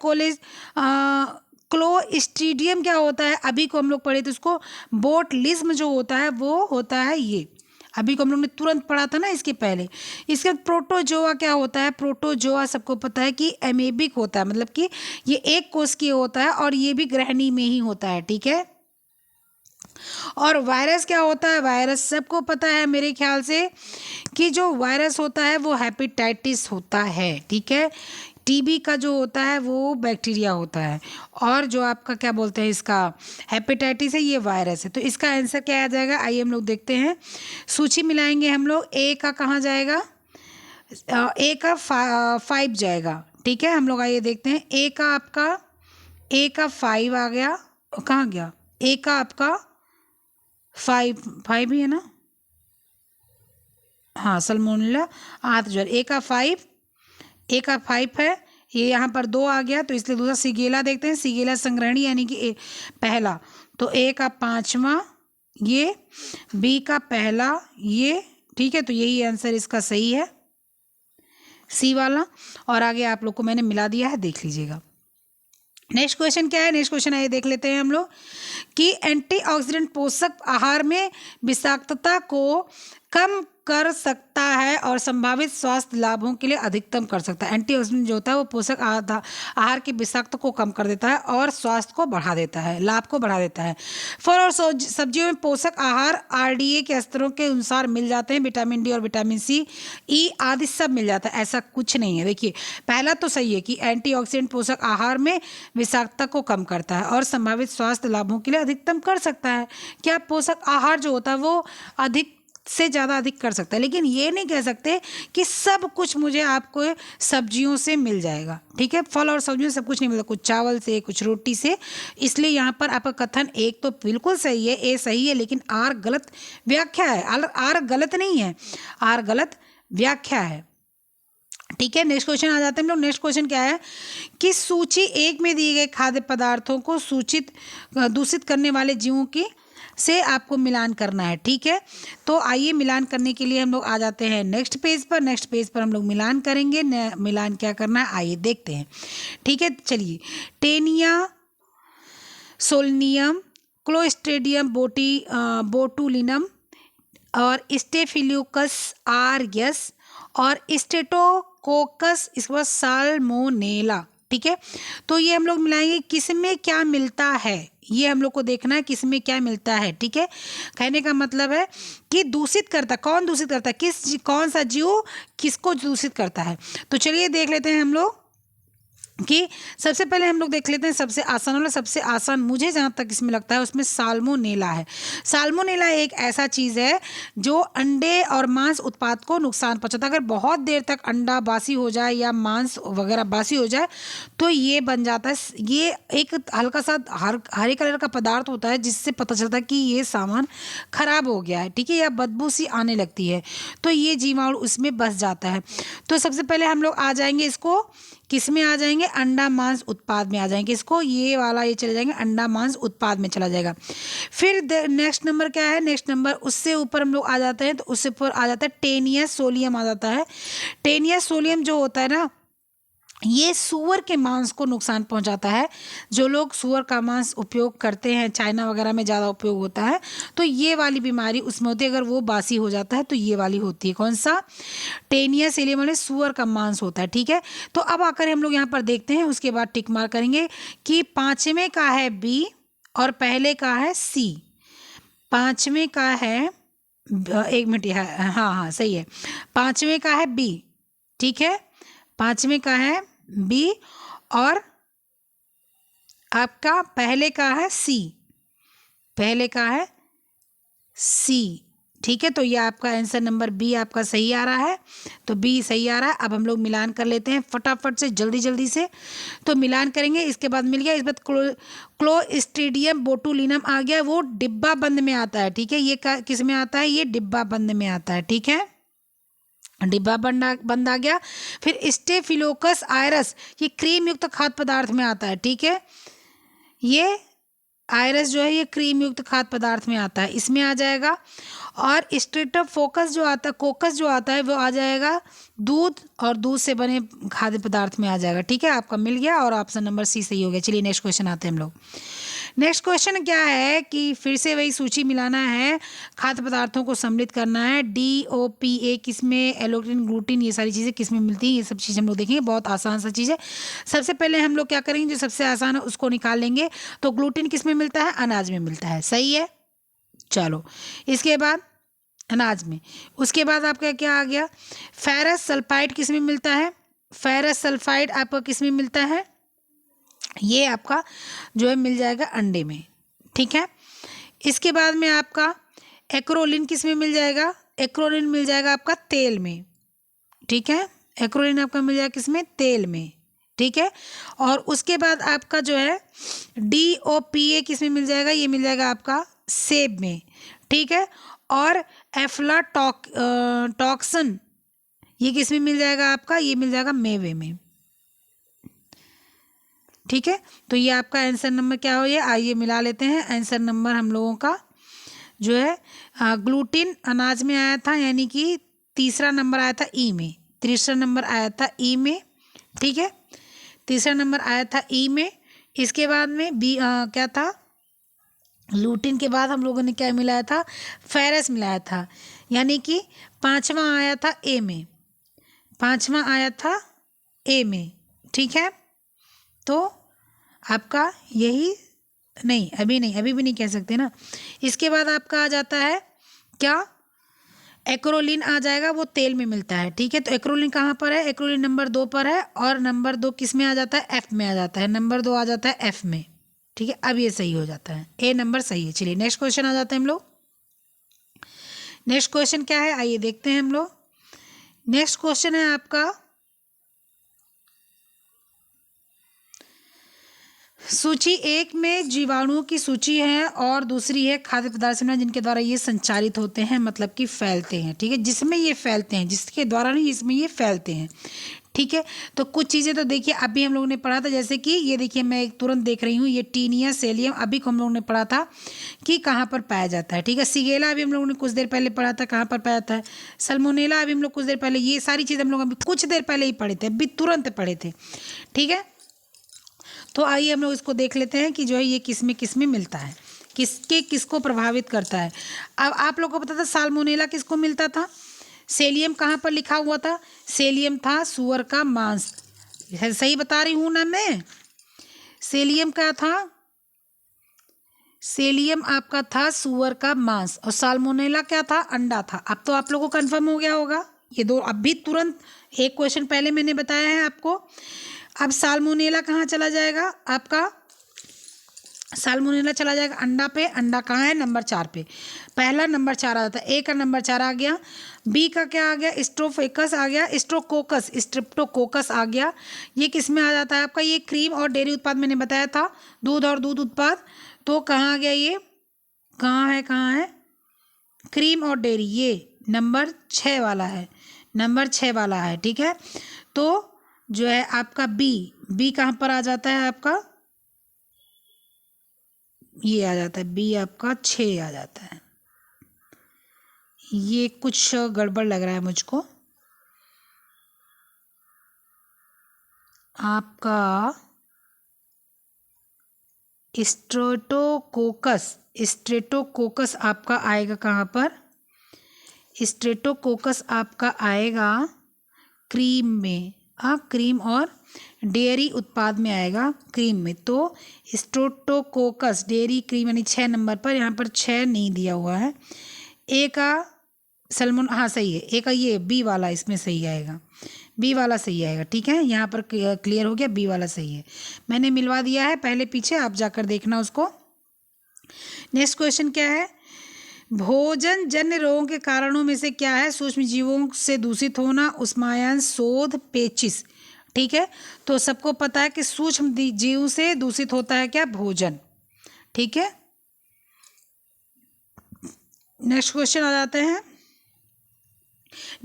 क्लोस्ट्रीडियम क्या होता है? अभी को हम लोग पढ़े थे उसको। बोटलिज्म जो होता है वो होता है ये, अभी को हम लोग ने तुरंत पढ़ा था ना इसके पहले। इसके बाद प्रोटोजोआ क्या होता है? प्रोटोजोआ सबको पता है कि एमेबिक होता है, मतलब कि ये एक कोशिकीय होता है और ये भी ग्रहणी में ही होता है। ठीक है, और वायरस क्या होता है? वायरस सबको पता है मेरे ख्याल से कि जो वायरस होता है वो हेपेटाइटिस होता है। ठीक है, टीबी का जो होता है वो बैक्टीरिया होता है, और जो आपका क्या बोलते हैं इसका हेपेटाइटिस है ये वायरस है। तो इसका आंसर क्या आ जाएगा? आइए हम लोग देखते हैं, सूची मिलाएंगे हम लोग। ए का कहाँ जाएगा? ए का 5 जाएगा। ठीक है, हम लोग आइए देखते हैं। ए का आपका, ए का 5 आ गया, कहाँ गया? ए का आपका 5 ही है ना, हाँ सल्मोनेला आंत ज्वर। ए का 5, ए का 5 है, ये यहाँ पर 2 आ गया, तो इसलिए दूसरा सिगेला देखते हैं। सिगेला संग्रहणी यानी कि पहला, तो ए का 5वां ये, बी का पहला ये। ठीक है, तो यही आंसर इसका सही है, सी वाला। और आगे आप लोग को मैंने मिला दिया है, देख लीजिएगा। नेक्स्ट क्वेश्चन क्या है? नेक्स्ट क्वेश्चन आइए देख लेते हैं हम लोग कि एंटीऑक्सीडेंट पोषक आहार में विषाक्तता को कम कर सकता है और संभावित स्वास्थ्य लाभों के लिए अधिकतम कर सकता है। एंटीऑक्सीडेंट जो होता है वो पोषक आहार की विषाक्त को कम कर देता है और स्वास्थ्य को बढ़ा देता है, लाभ को बढ़ा देता है। फल और सब्जियों में पोषक आहार आरडीए के स्तरों के अनुसार मिल जाते हैं, विटामिन डी और विटामिन सी, ई आदि सब मिल जाता है, ऐसा कुछ नहीं है। देखिए पहला तो सही है कि एंटीऑक्सीडेंट पोषक आहार में विषाक्तता को कम करता है और संभावित स्वास्थ्य लाभों के लिए अधिकतम कर सकता है। क्या पोषक आहार जो होता है वो अधिक से ज़्यादा अधिक कर सकता है, लेकिन ये नहीं कह सकते कि सब कुछ मुझे आपको सब्जियों से मिल जाएगा। ठीक है, फल और सब्जियों से सब कुछ नहीं मिलता, कुछ चावल से, कुछ रोटी से। इसलिए यहाँ पर आपका कथन एक तो बिल्कुल सही है, ए सही है, लेकिन आर गलत व्याख्या है। आर गलत नहीं है, आर गलत व्याख्या है। ठीक है, नेक्स्ट क्वेश्चन आ जाते हैं हम लोग। नेक्स्ट क्वेश्चन क्या है कि सूची 1 में दिए गए खाद्य पदार्थों को दूषित करने वाले जीवों की से आपको मिलान करना है। ठीक है, तो आइए मिलान करने के लिए हम लोग आ जाते हैं नेक्स्ट पेज पर। नेक्स्ट पेज पर हम लोग मिलान करेंगे। मिलान क्या करना है आइए देखते हैं। ठीक है, चलिए। टेनिया, सोलनियम, क्लोस्ट्रीडियम बोटुलिनम और स्टेफिलोकस आरियस और स्टेटोकोकस, इसके बाद साल्मोनेला। ठीक है, तो ये हम लोग मिलाएंगे, किस में क्या मिलता है ये हम लोग को देखना है, किस में क्या मिलता है। ठीक है, कहने का मतलब है कि दूषित करता, कौन दूषित करता है, कौन सा जीव किसको दूषित करता है। तो चलिए देख लेते हैं हम लोग। कि सबसे पहले हम लोग देख लेते हैं सबसे आसान वाला। सबसे आसान मुझे जहाँ तक इसमें लगता है उसमें साल्मोनेला है। साल्मोनेला एक ऐसा चीज़ है जो अंडे और मांस उत्पाद को नुकसान पहुंचाता है। अगर बहुत देर तक अंडा बासी हो जाए या मांस वगैरह बासी हो जाए तो ये बन जाता है, ये एक हल्का सा हरे कलर का पदार्थ होता है जिससे पता चलता है कि ये सामान खराब हो गया है, ठीक है, या बदबू सी आने लगती है, तो ये जीवाणु उसमें बस जाता है। तो सबसे पहले हम लोग आ जाएंगे इसको किस में आ जाएंगे, अंडा मांस उत्पाद में आ जाएंगे। इसको ये वाला ये चले जाएंगे, अंडा मांस उत्पाद में चला जाएगा। फिर नेक्स्ट नंबर क्या है, नेक्स्ट नंबर उससे ऊपर हम लोग आ जाते हैं तो उससे ऊपर आ जाता है टेनिया सोलियम आ जाता है। टेनिया सोलियम जो होता है ना, ये सूअर के मांस को नुकसान पहुंचाता है। जो लोग सूअर का मांस उपयोग करते हैं, चाइना वगैरह में ज़्यादा उपयोग होता है, तो ये वाली बीमारी उसमें होती है। अगर वो बासी हो जाता है तो ये वाली होती है। कौन सा, टेनिया सेलियम वाले सूअर का मांस होता है, ठीक है। तो अब आकर हम लोग यहाँ पर देखते हैं, उसके बाद टिक मार करेंगे कि पाँचवें का है बी और पहले का है सी। पाँचवें का है एक मिनट, हाँ हाँ सही है, पाँचवें का है बी, ठीक है, पाँचवें का है बी और आपका पहले का है सी, पहले का है सी, ठीक है। तो ये आपका आंसर नंबर बी आपका सही आ रहा है, तो बी सही आ रहा है। अब हम लोग मिलान कर लेते हैं फटाफट से, जल्दी जल्दी से। तो मिलान करेंगे, इसके बाद मिल गया, इस बात क्लोस्ट्रीडियम बोटुलिनम आ गया, वो डिब्बा बंद में आता है, ठीक है। ये किस में आता है, ये डिब्बा बंद में आता है, ठीक है, डिब्बा बंद आ गया। फिर स्टेफिलोकस आयरस, ये क्रीम युक्त खाद्य पदार्थ में आता है, ठीक है। ये आयरस जो है ये क्रीम युक्त खाद्य पदार्थ में आता है, इसमें आ जाएगा। और स्ट्रेप्टोकोकस जो आता है, कोकस जो आता है वो आ जाएगा दूध और दूध से बने खाद्य पदार्थ में आ जाएगा, ठीक है। आपका मिल गया और ऑप्शन नंबर सी सही हो गया। चलिए नेक्स्ट क्वेश्चन आते हैं हम लोग। नेक्स्ट क्वेश्चन क्या है कि फिर से वही सूची मिलाना है, खाद्य पदार्थों को सम्मिलित करना है। DOPA किसमें, एलोक्टिन, ग्लूटिन, ये सारी चीज़ें किसमें मिलती हैं, ये सब चीज़ें हम लोग देखेंगे। बहुत आसान सा चीज़ है। सबसे पहले हम लोग क्या करेंगे, जो सबसे आसान है उसको निकाल लेंगे। तो ग्लूटिन किसमें मिलता है, अनाज में मिलता है, सही है। चलो इसके बाद अनाज में, उसके बाद आपका क्या आ गया, फेरस सल्फाइड किसमें मिलता है, फेरस सल्फाइड आपका किसमें मिलता है, ये आपका जो है मिल जाएगा अंडे में, ठीक है। इसके बाद में आपका एक्रोलिन किसमें मिल जाएगा, एक्रोलिन मिल जाएगा आपका तेल में, ठीक है। एक्रोलिन आपका मिल जाएगा किसमें, तेल में, ठीक है। और उसके बाद आपका जो है DOPA किसमें मिल जाएगा, ये मिल जाएगा आपका सेब में, ठीक है। और एफ्लाटॉक्सन ये किसमें मिल जाएगा आपका, ये मिल जाएगा मेवे में, ठीक है। तो ये आपका आंसर नंबर क्या हो, ये आइए मिला लेते हैं। आंसर नंबर हम लोगों का जो है ग्लूटिन अनाज में आया था, यानी कि तीसरा नंबर आया था ई में, तीसरा नंबर आया था ई में, ठीक है, तीसरा नंबर आया था ई में। इसके बाद में बी क्या था, ग्लूटिन के बाद हम लोगों ने क्या मिलाया था, फेरस मिलाया था, यानी कि पांचवा आया था ए में, पांचवा आया था ए में, ठीक है। तो आपका यही नहीं, अभी नहीं, अभी भी नहीं कह सकते ना। इसके बाद आपका आ जाता है क्या, एक्रोलिन आ जाएगा, वो तेल में मिलता है, ठीक है। तो एक्रोलिन कहाँ पर है, एक्रोलिन नंबर 2 पर है, और नंबर 2 किस में आ जाता है, एफ में आ जाता है, नंबर 2 आ जाता है एफ में, ठीक है। अब ये सही हो जाता है, ए नंबर सही है। चलिए नेक्स्ट क्वेश्चन आ जाते हैं हम लोग। नेक्स्ट क्वेश्चन क्या है, आइए देखते हैं हम लोग। नेक्स्ट क्वेश्चन है आपका सूची 1 में जीवाणुओं की सूची है और दूसरी है खाद्य पदार्थ समूह जिनके द्वारा ये संचारित होते हैं, मतलब कि फैलते हैं, ठीक है। जिसमें ये फैलते हैं, जिसके द्वारा नहीं, इसमें ये फैलते हैं, ठीक है। तो कुछ चीज़ें तो देखिए अभी हम लोगों ने पढ़ा था, जैसे कि ये देखिए मैं एक तुरंत देख रही हूँ, ये टीनिया सेलियम अभी को हम लोगों ने पढ़ा था कि कहाँ पर पाया जाता है, ठीक है। सिगेला अभी हम लोगों ने कुछ देर पहले पढ़ा था, कहाँ पर पाया जाता है। सल्मोनेला अभी हम लोग कुछ देर पहले, ये सारी चीज़ हम लोग अभी कुछ देर पहले ही पढ़े थे, अभी तुरंत पढ़े थे, ठीक है। तो आइए हम लोग इसको देख लेते हैं कि जो है ये किस में मिलता है, किसको प्रभावित करता है। अब आप लोग को पता था साल्मोनेला किसको मिलता था, सेलियम कहाँ पर लिखा हुआ था, सेलियम था सूअर का मांस, सही बता रही हूँ ना मैं। सेलियम क्या था, सेलियम आपका था सूअर का मांस, और साल्मोनेला क्या था, अंडा था। अब तो आप लोगों को कंफर्म हो गया होगा ये दो, अभी तुरंत एक क्वेश्चन पहले मैंने बताया है आपको। अब साल्मोनेला कहाँ चला जाएगा आपका? साल्मोनेला चला जाएगा अंडा पे। अंडा कहाँ है? नंबर 4 पे। पहला नंबर 4 आ जाता है। ए का नंबर 4 आ गया। बी का क्या आ गया? स्ट्रोफेकस आ गया। स्ट्रोकोकस, स्ट्रिप्टोकोकस आ गया। ये किस में आ जाता है आपका? ये क्रीम और डेयरी उत्पाद मैंने बताया था, दूध और दूध उत्पाद। तो कहाँ आ गया ये? कहाँ है, कहाँ है? क्रीम और डेयरी, ये नंबर 6 वाला है, नंबर 6 वाला है। ठीक है, तो जो है आपका बी कहाँ पर आ जाता है आपका? ये आ जाता है बी आपका 6 आ जाता है। ये कुछ गड़बड़ लग रहा है मुझको। आपका स्ट्रेटोकोकस आपका आएगा कहाँ पर? स्ट्रेटोकोकस आपका आएगा क्रीम में। क्रीम और डेयरी उत्पाद में आएगा, क्रीम में। तो स्ट्रेटोकोकस डेयरी क्रीम यानी 6 नंबर पर, यहाँ पर 6 नहीं दिया हुआ है। ए का सलमोन, हाँ सही है। ए का ये बी वाला इसमें सही आएगा, बी वाला सही आएगा। ठीक है, यहाँ पर क्लियर हो गया, बी वाला सही है। मैंने मिलवा दिया है पहले पीछे, आप जाकर देखना उसको। नेक्स्ट क्वेश्चन क्या है? भोजन जन्य रोगों के कारणों में से क्या है? सूक्ष्म जीवों से दूषित होना, उष्मायन, शोध, पेचिश। ठीक है, तो सबको पता है कि सूक्ष्म जीव से दूषित होता है क्या? भोजन। ठीक है, नेक्स्ट क्वेश्चन आ जाते हैं।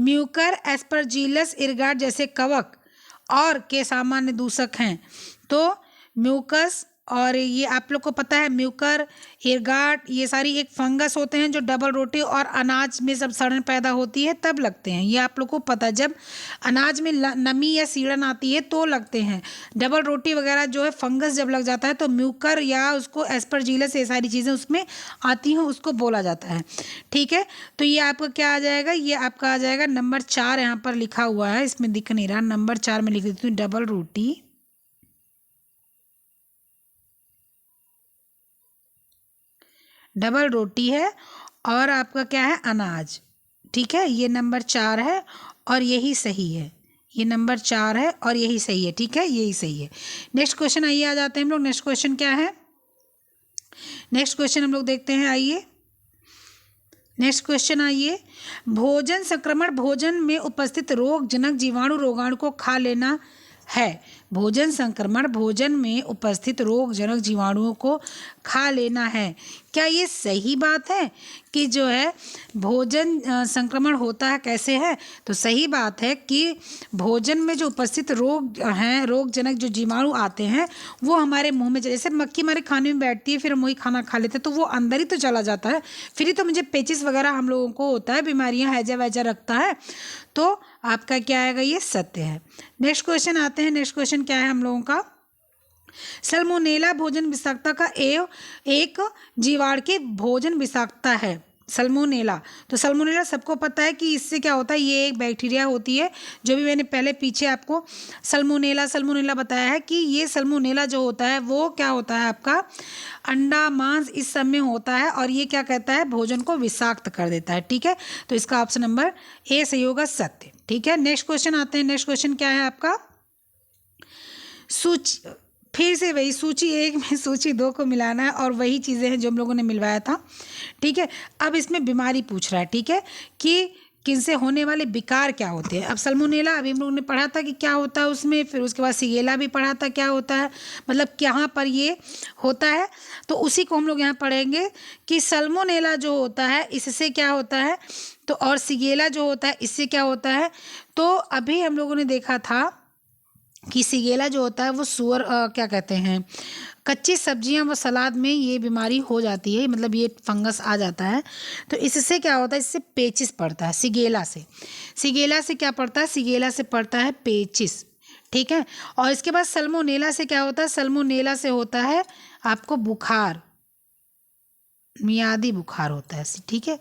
म्यूकर, एस्परजिलस, इरगार्ड जैसे कवक और के सामान्य दूषक हैं। तो म्यूकस, और ये आप लोग को पता है म्यूकर, इरगार्ड, ये सारी एक फंगस होते हैं जो डबल रोटी और अनाज में जब सड़न पैदा होती है तब लगते हैं। ये आप लोग को पता है, जब अनाज में नमी या सीड़न आती है तो लगते हैं। डबल रोटी वगैरह जो है फंगस जब लग जाता है तो म्यूकर या उसको एस्परजिलस, ये सारी चीज़ें उसमें आती हैं, उसको बोला जाता है। ठीक है, तो ये आपका क्या आ जाएगा? ये आपका आ जाएगा नंबर 4। यहाँ पर लिखा हुआ है, इसमें दिख नहीं रहा, नंबर 4 में लिख देती हूँ, डबल रोटी, डबल रोटी है और आपका क्या है? अनाज। ठीक है, ये नंबर 4 है और यही सही है। ये नंबर 4 है और यही सही है। ठीक है, यही सही है। नेक्स्ट क्वेश्चन आइए, आ जाते हैं हम लोग। नेक्स्ट क्वेश्चन क्या है? नेक्स्ट क्वेश्चन हम लोग देखते हैं, आइए। नेक्स्ट क्वेश्चन आइए। भोजन संक्रमण भोजन में उपस्थित रोगजनक जीवाणु रोगाणु को खा लेना है। भोजन संक्रमण भोजन में उपस्थित रोगजनक जीवाणुओं को खा लेना है। क्या ये सही बात है कि जो है भोजन संक्रमण होता है? कैसे है? तो सही बात है कि भोजन में जो उपस्थित रोग हैं, रोगजनक जो जीवाणु आते हैं, वो हमारे मुंह में, जैसे मक्खी हमारे खाने में बैठती है फिर हम वही खाना खा लेते हैं, तो वो अंदर ही तो चला जाता है, फिर ही तो मुझे पेचिस वगैरह हम लोगों को होता है, बीमारियां हैजा वैजा रखता है। तो आपका क्या आएगा? ये सत्य है। नेक्स्ट क्वेश्चन आते हैं। नेक्स्ट क्वेश्चन क्या है हम लोगों का? सल्मोनेला भोजन विषाक्तता का एक जीवाणु की भोजन विषाक्तता है। सल्मोनेला, तो सल्मोनेला सबको पता है कि इससे क्या होता है, ये एक बैक्टीरिया होती है, जो भी मैंने पहले पीछे आपको सल्मोनेला बताया है कि ये सल्मोनेला जो होता है वो क्या होता है आपका? अंडा, मांस इस सब में होता है और ये क्या कहता है? भोजन को विषाक्त कर देता है। ठीक है, तो इसका ऑप्शन नंबर ए सही होगा, सत्य। ठीक है, नेक्स्ट क्वेश्चन आते हैं। नेक्स्ट क्वेश्चन क्या है आपका? सूची, फिर से वही सूची 1 में सूची 2 को मिलाना है और वही चीज़ें हैं जो हम लोगों ने मिलवाया था। ठीक है, अब इसमें बीमारी पूछ रहा है। ठीक है, कि किनसे होने वाले विकार क्या होते हैं। अब सल्मोनेला अभी हम लोगों ने पढ़ा था कि क्या होता है उसमें, फिर उसके बाद सिगेला भी पढ़ा था क्या होता है, मतलब कहाँ पर ये होता है, तो उसी को हम लोग यहाँ पढ़ेंगे कि सल्मोनेला जो होता है इससे क्या होता है, तो और सिगेला जो होता है इससे क्या होता है। तो अभी हम लोगों ने देखा था कि सिगेला जो होता है वो सूअर क्या कहते हैं, कच्ची सब्जियां व सलाद में ये बीमारी हो जाती है, मतलब ये फंगस आ जाता है। तो इससे क्या होता है? इससे पेचिस पड़ता है। सिगेला से क्या पड़ता है? सिगेला से पड़ता है पेचिस। ठीक है, और इसके बाद सल्मोनेला से क्या होता है? सल्मोनेला से होता है आपको बुखार, मियादी बुखार होता है। ठीक है,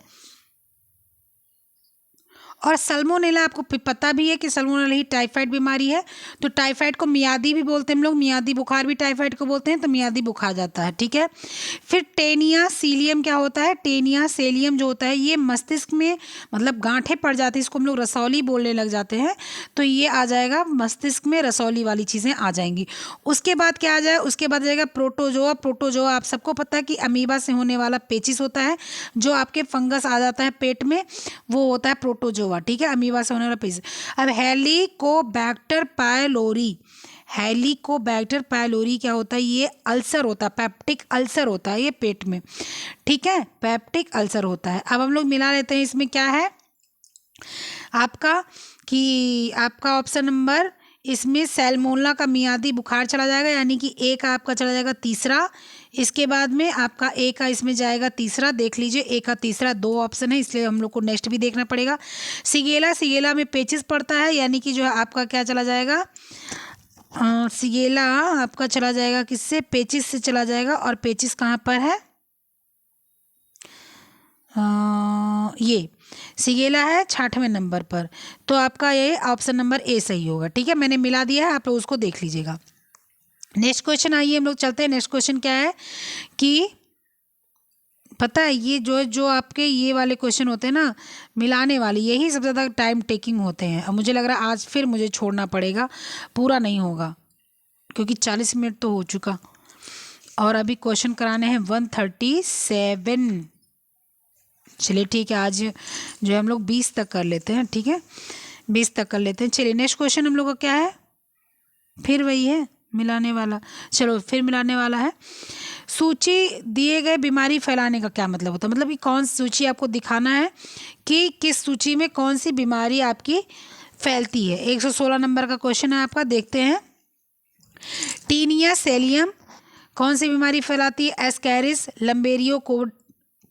और सल्मोनेला आपको पता भी है कि सल्मोनेला ही टाइफाइड बीमारी है। तो टाइफाइड को मियादी भी बोलते हैं हम लोग, मियादी बुखार भी टाइफाइड को बोलते हैं, तो मियादी बुखार जाता है, ठीक है। फिर टेनिया सीलियम क्या होता है, टेनिया सेलियम जो होता है ये मस्तिष्क में मतलब गांठें पड़ जाती है, इसको हम लोग रसौली बोलने लग जाते हैं, तो ये आ जाएगा मस्तिष्क में, रसौली वाली चीज़ें आ जाएंगी। उसके बाद क्या आ जाए, उसके बाद आ जाएगा प्रोटोजोआ। प्रोटोजोआ आप सबको पता है कि अमीबा से होने वाला पेचिस होता है, जो आपके फंगस आ जाता है पेट में, वो होता है प्रोटोजोआ, ठीक है, अमीबा से होने वाला पेचिस। अब हेलिकोबैक्टर पायलोरी, हेलिकोबैक्टर पायलोरी क्या होता है, ये अल्सर होता है, पेप्टिक अल्सर होता है ये पेट में, ठीक है, पेप्टिक अल्सर होता है। अब हम लोग मिला लेते हैं, इसमें क्या है आपका कि आपका ऑप्शन नंबर इसमें सैल्मोनेला का मियादी बुखार चला जाएगा, यानी कि ए का आपका चला जाएगा तीसरा। इसके बाद में आपका ए का इसमें जाएगा तीसरा, देख लीजिए ए का तीसरा, दो ऑप्शन है इसलिए हम लोग को नेक्स्ट भी देखना पड़ेगा। सिगेला, सिगेला में पेचिस पड़ता है, यानी कि जो है आपका क्या चला जाएगा, सिगेला आपका चला जाएगा किससे, पेचिस से चला जाएगा। और पेचिस कहाँ पर है, ये सिगेला है 6वें नंबर पर, तो आपका ये ऑप्शन नंबर ए सही होगा, ठीक है, मैंने मिला दिया है, आप लोग उसको देख लीजिएगा। नेक्स्ट क्वेश्चन आइए हम लोग चलते हैं। नेक्स्ट क्वेश्चन क्या है कि पता है ये जो आपके ये वाले क्वेश्चन होते हैं ना मिलाने वाले, यही सबसे ज़्यादा टाइम टेकिंग होते हैं। अब मुझे लग रहा है आज फिर मुझे छोड़ना पड़ेगा, पूरा नहीं होगा क्योंकि 40 मिनट तो हो चुका, और अभी क्वेश्चन कराने हैं 137। चलिए ठीक है, आज जो है हम लोग 20 तक कर लेते हैं, ठीक है, 20 तक कर लेते हैं। चलिए नेक्स्ट क्वेश्चन हम लोग का क्या है, फिर वही है मिलाने वाला, चलो फिर मिलाने वाला है। सूची दिए गए बीमारी फैलाने का क्या मतलब होता है, मतलब कि कौन सूची आपको दिखाना है कि किस सूची में कौन सी बीमारी आपकी फैलती है। 116 नंबर का क्वेश्चन है आपका, देखते हैं। टीनिया सेलियम कौन सी बीमारी फैलाती है, एस्कैरिस लंबेरियो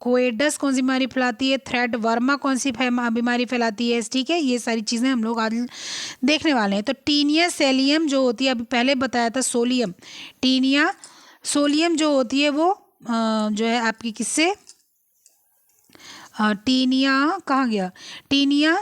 कोएडस कौन सी बीमारी फैलाती है, थ्रेड वर्मा कौन सी बीमारी फैलाती है, ठीक है, ये सारी चीज़ें हम लोग आज देखने वाले हैं। तो टीनिया सेलियम जो होती है, अभी पहले बताया था सोलियम, टीनिया सोलियम जो होती है वो जो है आपकी किससे, टीनिया कहाँ गया, टीनिया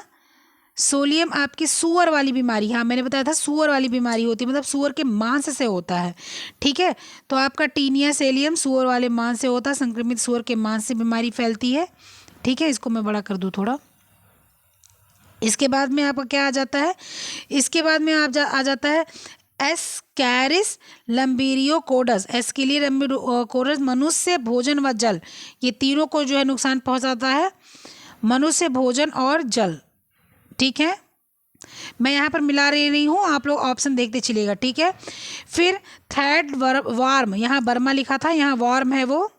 सोलियम आपकी सूअर वाली बीमारी, हाँ मैंने बताया था सूअर वाली बीमारी होती है, मतलब सूअर के मांस से होता है, ठीक है। तो आपका टीनिया सेलियम सूअर वाले मांस से होता है, संक्रमित सूअर के मांस से बीमारी फैलती है, ठीक है। इसको मैं बड़ा कर दूँ थोड़ा। इसके बाद में आपका क्या आ जाता है, इसके बाद में आ जाता है एस्कैरिस लंबेरियो कोडस। एस के लिए कोडस मनुष्य, भोजन व जल, ये तीनों को जो है नुकसान पहुंचाता है, मनुष्य, भोजन और जल, ठीक है। मैं यहाँ पर मिला रही हूँ, आप लोग ऑप्शन देखते चलिएगा, ठीक है। फिर थ्रेड वार्म, यहाँ बर्मा लिखा था, यहाँ वार्म है, वो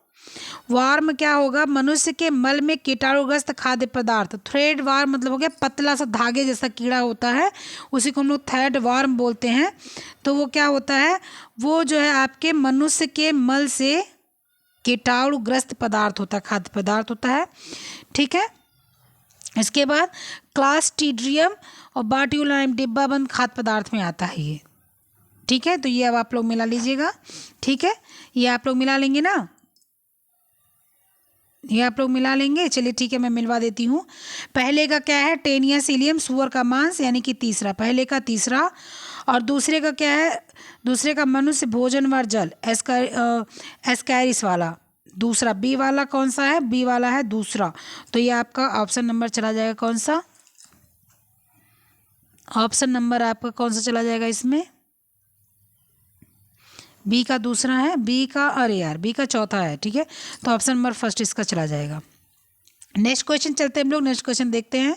वार्म क्या होगा, मनुष्य के मल में कीटाणुग्रस्त खाद्य पदार्थ। थ्रेड वार्म मतलब हो गया पतला सा धागे जैसा कीड़ा होता है, उसी को हम लोग थ्रेड वार्म बोलते हैं। तो वो क्या होता है, वो जो है आपके मनुष्य के मल से कीटाणुग्रस्त पदार्थ होता है, खाद्य पदार्थ होता है, ठीक है। इसके बाद क्लास्ट्रीडियम और बाट्युलाइम डिब्बाबंद खाद्य पदार्थ में आता है ये, ठीक है। तो ये अब आप लोग मिला लीजिएगा, ठीक है, ये आप लोग मिला लेंगे ना, ये आप लोग मिला लेंगे। चलिए ठीक है, मैं मिलवा देती हूँ। पहले का क्या है, टेनिया सीलियम सूअर का मांस, यानी कि तीसरा, पहले का तीसरा। और दूसरे का क्या है, दूसरे का मनुष्य, भोजन व जल, एस्कैरिस वाला दूसरा। बी वाला कौन सा है, बी वाला है दूसरा। तो ये आपका ऑप्शन नंबर चला जाएगा कौन सा, ऑप्शन नंबर आपका कौन सा चला जाएगा इसमें, बी का दूसरा है, बी का, अरे यार बी का चौथा है, ठीक है। तो ऑप्शन नंबर फर्स्ट इसका चला जाएगा। नेक्स्ट क्वेश्चन चलते हैं हम लोग, नेक्स्ट क्वेश्चन देखते हैं।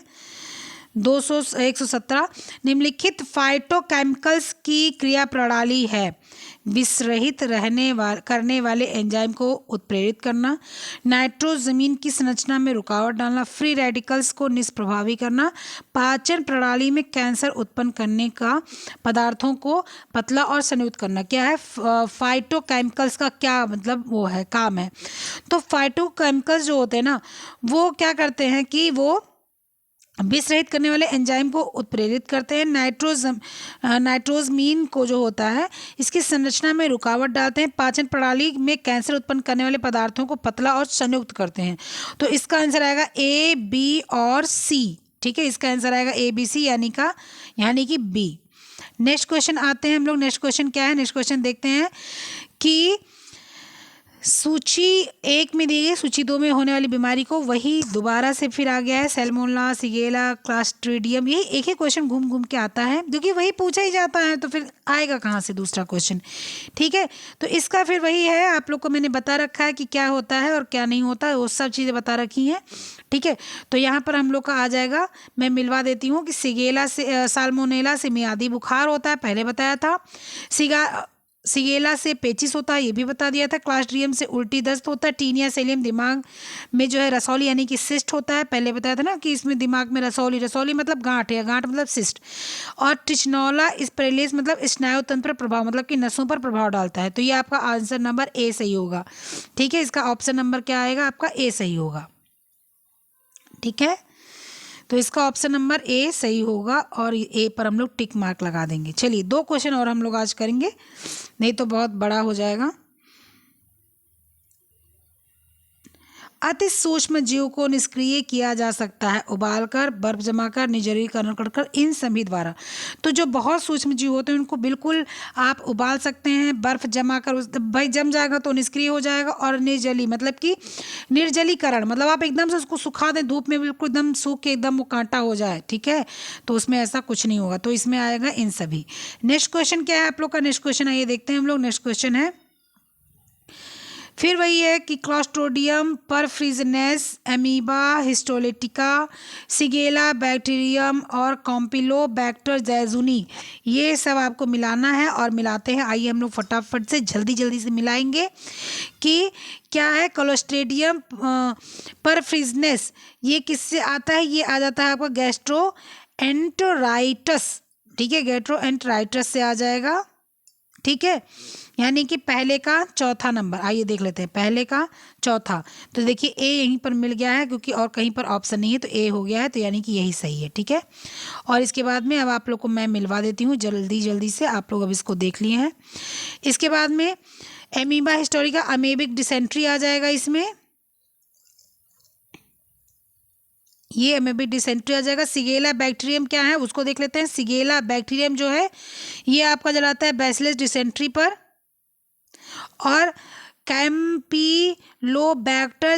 117 निम्नलिखित फाइटोकेमिकल्स की क्रिया प्रणाली है, विषरहित करने वाले एंजाइम को उत्प्रेरित करना, नाइट्रोजमीन की संरचना में रुकावट डालना, फ्री रेडिकल्स को निष्प्रभावी करना, पाचन प्रणाली में कैंसर उत्पन्न करने का पदार्थों को पतला और संयुक्त करना। क्या है फाइटोकेमिकल्स का, क्या मतलब वो है काम है। तो फाइटोकेमिकल्स जो होते हैं ना, वो क्या करते हैं कि वो विष रहित करने वाले एंजाइम को उत्प्रेरित करते हैं, नाइट्रोजमीन को जो होता है इसकी संरचना में रुकावट डालते हैं, पाचन प्रणाली में कैंसर उत्पन्न करने वाले पदार्थों को पतला और संयुक्त करते हैं। तो इसका आंसर आएगा ए, बी और सी, ठीक है, इसका आंसर आएगा ABC यानी कि बी। नेक्स्ट क्वेश्चन आते हैं हम लोग। नेक्स्ट क्वेश्चन क्या है? नेक्स्ट क्वेश्चन देखते हैं कि सूची 1 में दी गई सूची 2 में होने वाली बीमारी को वही दोबारा से फिर आ गया है, सैल्मोनेला, शिगेला, क्लस्ट्रीडियम। ये एक ही क्वेश्चन घूम घूम के आता है, क्योंकि वही पूछा ही जाता है, तो फिर आएगा कहाँ से दूसरा क्वेश्चन। ठीक है, तो इसका फिर वही है, आप लोग को मैंने बता रखा है कि क्या होता है और क्या नहीं होता है, वो सब चीज़ें बता रखी हैं। ठीक है, तो यहाँ पर हम लोग का आ जाएगा, मैं मिलवा देती हूँ कि शिगेला से साल्मोनेला से मियादी बुखार होता है, पहले बताया था। शिगेला से पेचिस होता है, ये भी बता दिया था। क्लस्ट्रिडियम से उल्टी दस्त होता है। टीनिया सेलियम दिमाग में जो है रसौली यानी कि सिस्ट होता है, पहले बताया था ना कि इसमें दिमाग में रसौली मतलब गांठ है, गांठ मतलब सिस्ट। और टिचनोला स्पेरेलिस मतलब स्नायु तंत्र पर प्रभाव, मतलब कि नसों पर प्रभाव डालता है। तो ये आपका आंसर नंबर ए सही होगा। ठीक है, इसका ऑप्शन नंबर क्या आएगा? आपका ए सही होगा। ठीक है, तो इसका ऑप्शन नंबर ए सही होगा और ए पर हम लोग टिक मार्क लगा देंगे। चलिए 2 क्वेश्चन और हम लोग आज करेंगे, नहीं तो बहुत बड़ा हो जाएगा। अति सूक्ष्म जीव को निष्क्रिय किया जा सकता है उबालकर, बर्फ जमाकर, निर्जलीकरण कर इन सभी द्वारा। तो जो बहुत सूक्ष्म जीव होते हैं उनको बिल्कुल आप उबाल सकते हैं, बर्फ जमाकर भाई जम जाएगा तो निष्क्रिय हो जाएगा। और निर्जली मतलब कि निर्जलीकरण मतलब आप एकदम से उसको सुखा दें धूप में, बिल्कुल एकदम सूख के एकदम वो कांटा हो जाए। ठीक है, तो उसमें ऐसा कुछ नहीं होगा, तो इसमें आएगा इन सभी। नेक्स्ट क्वेश्चन क्या है आप लोग का? नेक्स्ट क्वेश्चन आइए देखते हैं हम लोग। नेक्स्ट क्वेश्चन है फिर वही है कि क्लॉस्ट्रोडियम परफ्रीजनेस, एमीबा हिस्टोलिटिका, सिगेला बैक्टीरियम और कॉम्पिलोबैक्टर जैजुनी, ये सब आपको मिलाना है और मिलाते हैं। आइए हम लोग फटाफट से जल्दी से मिलाएंगे कि क्या है। क्लॉस्ट्रिडियम परफ्रीजनेस ये किससे आता है? ये आ जाता है आपका गैस्ट्रोएंटेराइटिस। ठीक है, गैस्ट्रोएंटेराइटिस से आ जाएगा। ठीक है, यानी कि पहले का चौथा नंबर। आइए देख लेते हैं, पहले का चौथा। तो देखिए ए यहीं पर मिल गया है, क्योंकि और कहीं पर ऑप्शन नहीं है, तो ए हो गया है, तो यानी कि यही सही है। ठीक है, और इसके बाद में अब आप लोग को मैं मिलवा देती हूँ जल्दी से, आप लोग अब इसको देख लिए हैं। इसके बाद में एमीबा हिस्टोरिका अमेबिक डिसेंट्री आ जाएगा इसमें, ये अमेबिक डिसेंट्री आ जाएगा। सिगेला बैक्टीरियम क्या है उसको देख लेते हैं। सिगेला बैक्टीरियम जो है ये आपका जलाता है बैसिलस डिसेंट्री पर। और कैम्पिलोबैक्टर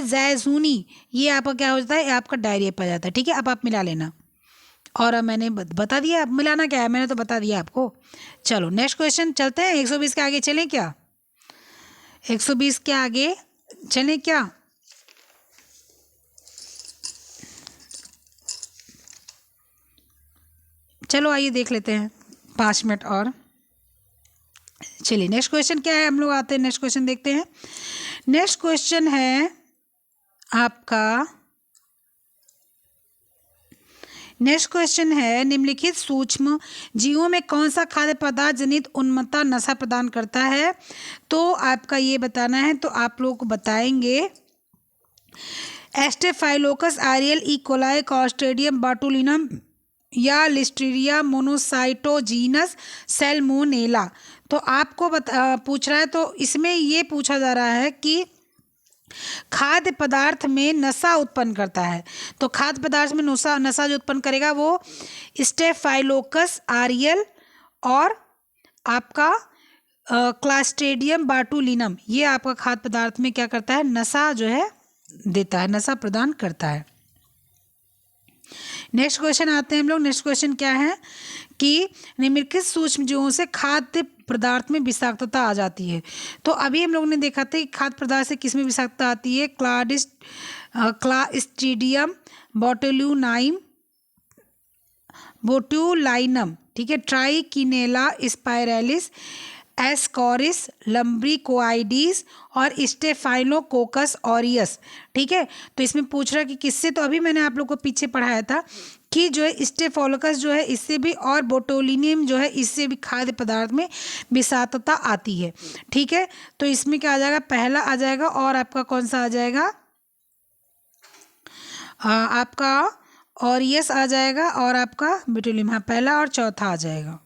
जैजुनी ये आपका क्या हो जाता है? आपका डायरिया पर जाता है। ठीक है, अब आप मिला लेना। और अब मैंने बता दिया, अब मिलाना क्या है मैंने तो बता दिया आपको। चलो नेक्स्ट क्वेश्चन चलते हैं। 120 के आगे चलें क्या? 120 के आगे चलें क्या? चलो आइए देख लेते हैं 5 मिनट और। चलिए नेक्स्ट क्वेश्चन क्या है, हम लोग आते हैं नेक्स्ट क्वेश्चन देखते हैं। नेक्स्ट क्वेश्चन है आपका, नेक्स्ट क्वेश्चन है निम्नलिखित सूक्ष्म जीवों में कौन सा खाद्य पदार्थ जनित उन्मत्तता नशा प्रदान करता है? तो आपका ये बताना है, तो आप लोग को बताएंगे एस्टेफाइलोकस आरियल, ई कोलाई, क्लॉस्ट्रिडियम बाटुलिनम या लिस्टीरिया मोनोसाइटोजीनस सैल्मोनेला। तो आपको पूछ रहा है, तो इसमें ये पूछा जा रहा है कि खाद्य पदार्थ में नशा उत्पन्न करता है। तो खाद्य पदार्थ में नशा जो उत्पन्न करेगा वो स्टेफाइलोकस आरियल और आपका क्लॉस्ट्रिडियम बाटुलिनम, ये आपका खाद्य पदार्थ में क्या करता है? नशा जो है देता है, नशा प्रदान करता है। नेक्स्ट क्वेश्चन आते हैं हम लोग। नेक्स्ट क्वेश्चन क्या है कि निम्नलिखित सूक्ष्म जीवों से खाद्य पदार्थ में विषाक्तता आ जाती है। तो अभी हम लोगों ने देखा था कि खाद्य पदार्थ से किस में विषाक्तता आती है? क्लॉस्ट्रिडियम बोट्युलाइनम, ठीक है, ट्राइकिनेला स्पाइरलिस, एस्कॉरिस लम्ब्रिकोइडिस और स्टेफाइलोकोकस ऑरियस। ठीक है, तो इसमें पूछ रहा है कि किससे? तो अभी मैंने आप लोग को पीछे पढ़ाया था कि जो है स्टेफोलोकस जो है इससे भी, और बोटुलिनियम जो है इससे भी खाद्य पदार्थ में विषाक्तता आती है। ठीक है, तो इसमें क्या आ जाएगा? पहला आ जाएगा, और आपका कौन सा आ जाएगा? आपका ऑरियस आ जाएगा और आपका बोटुलिनियम, हाँ पहला और चौथा आ जाएगा।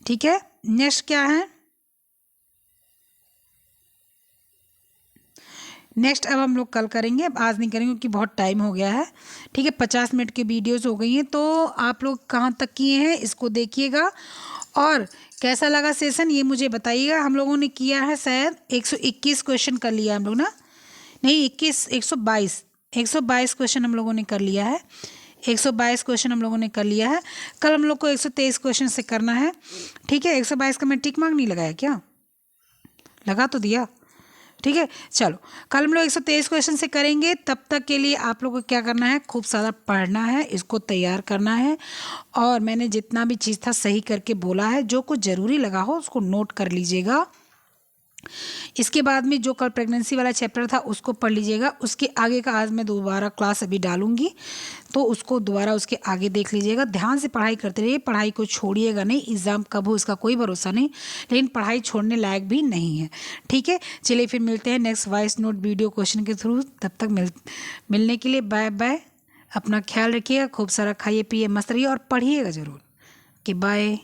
ठीक है, नेक्स्ट क्या है? नेक्स्ट अब हम लोग कल करेंगे, अब आज नहीं करेंगे क्योंकि बहुत टाइम हो गया है। ठीक है, 50 मिनट की वीडियोस हो गई हैं। तो आप लोग कहाँ तक किए हैं इसको देखिएगा और कैसा लगा सेशन ये मुझे बताइएगा। हम लोगों ने किया है शायद 121 क्वेश्चन कर लिया हम लोग ना, नहीं 122 क्वेश्चन हम लोगों ने कर लिया है। 122 क्वेश्चन हम लोगों ने कर लिया है। कल हम लोग को 123 क्वेश्चन से करना है। ठीक है, 122 का मैं टिक मार्क नहीं लगाया क्या? लगा तो दिया। ठीक है, चलो कल हम लोग 123 क्वेश्चन से करेंगे। तब तक के लिए आप लोगों को क्या करना है, खूब सारा पढ़ना है, इसको तैयार करना है। और मैंने जितना भी चीज़ था सही करके बोला है, जो कुछ ज़रूरी लगा हो उसको नोट कर लीजिएगा। इसके बाद में जो कल प्रेगनेंसी वाला चैप्टर था उसको पढ़ लीजिएगा। उसके आगे का आज मैं दोबारा क्लास अभी डालूंगी, तो उसको दोबारा उसके आगे देख लीजिएगा। ध्यान से पढ़ाई करते रहिए, पढ़ाई को छोड़िएगा नहीं। एग्ज़ाम कब हो इसका कोई भरोसा नहीं, लेकिन पढ़ाई छोड़ने लायक भी नहीं है। ठीक है, चलिए फिर मिलते हैं next voice note video question के थ्रू। तब तक मिलने के लिए बाय बाय। अपना ख्याल रखिएगा, खूब सारा खाइए पिए, मस्त रहिए और पढ़िएगा ज़रूर। कि बाय।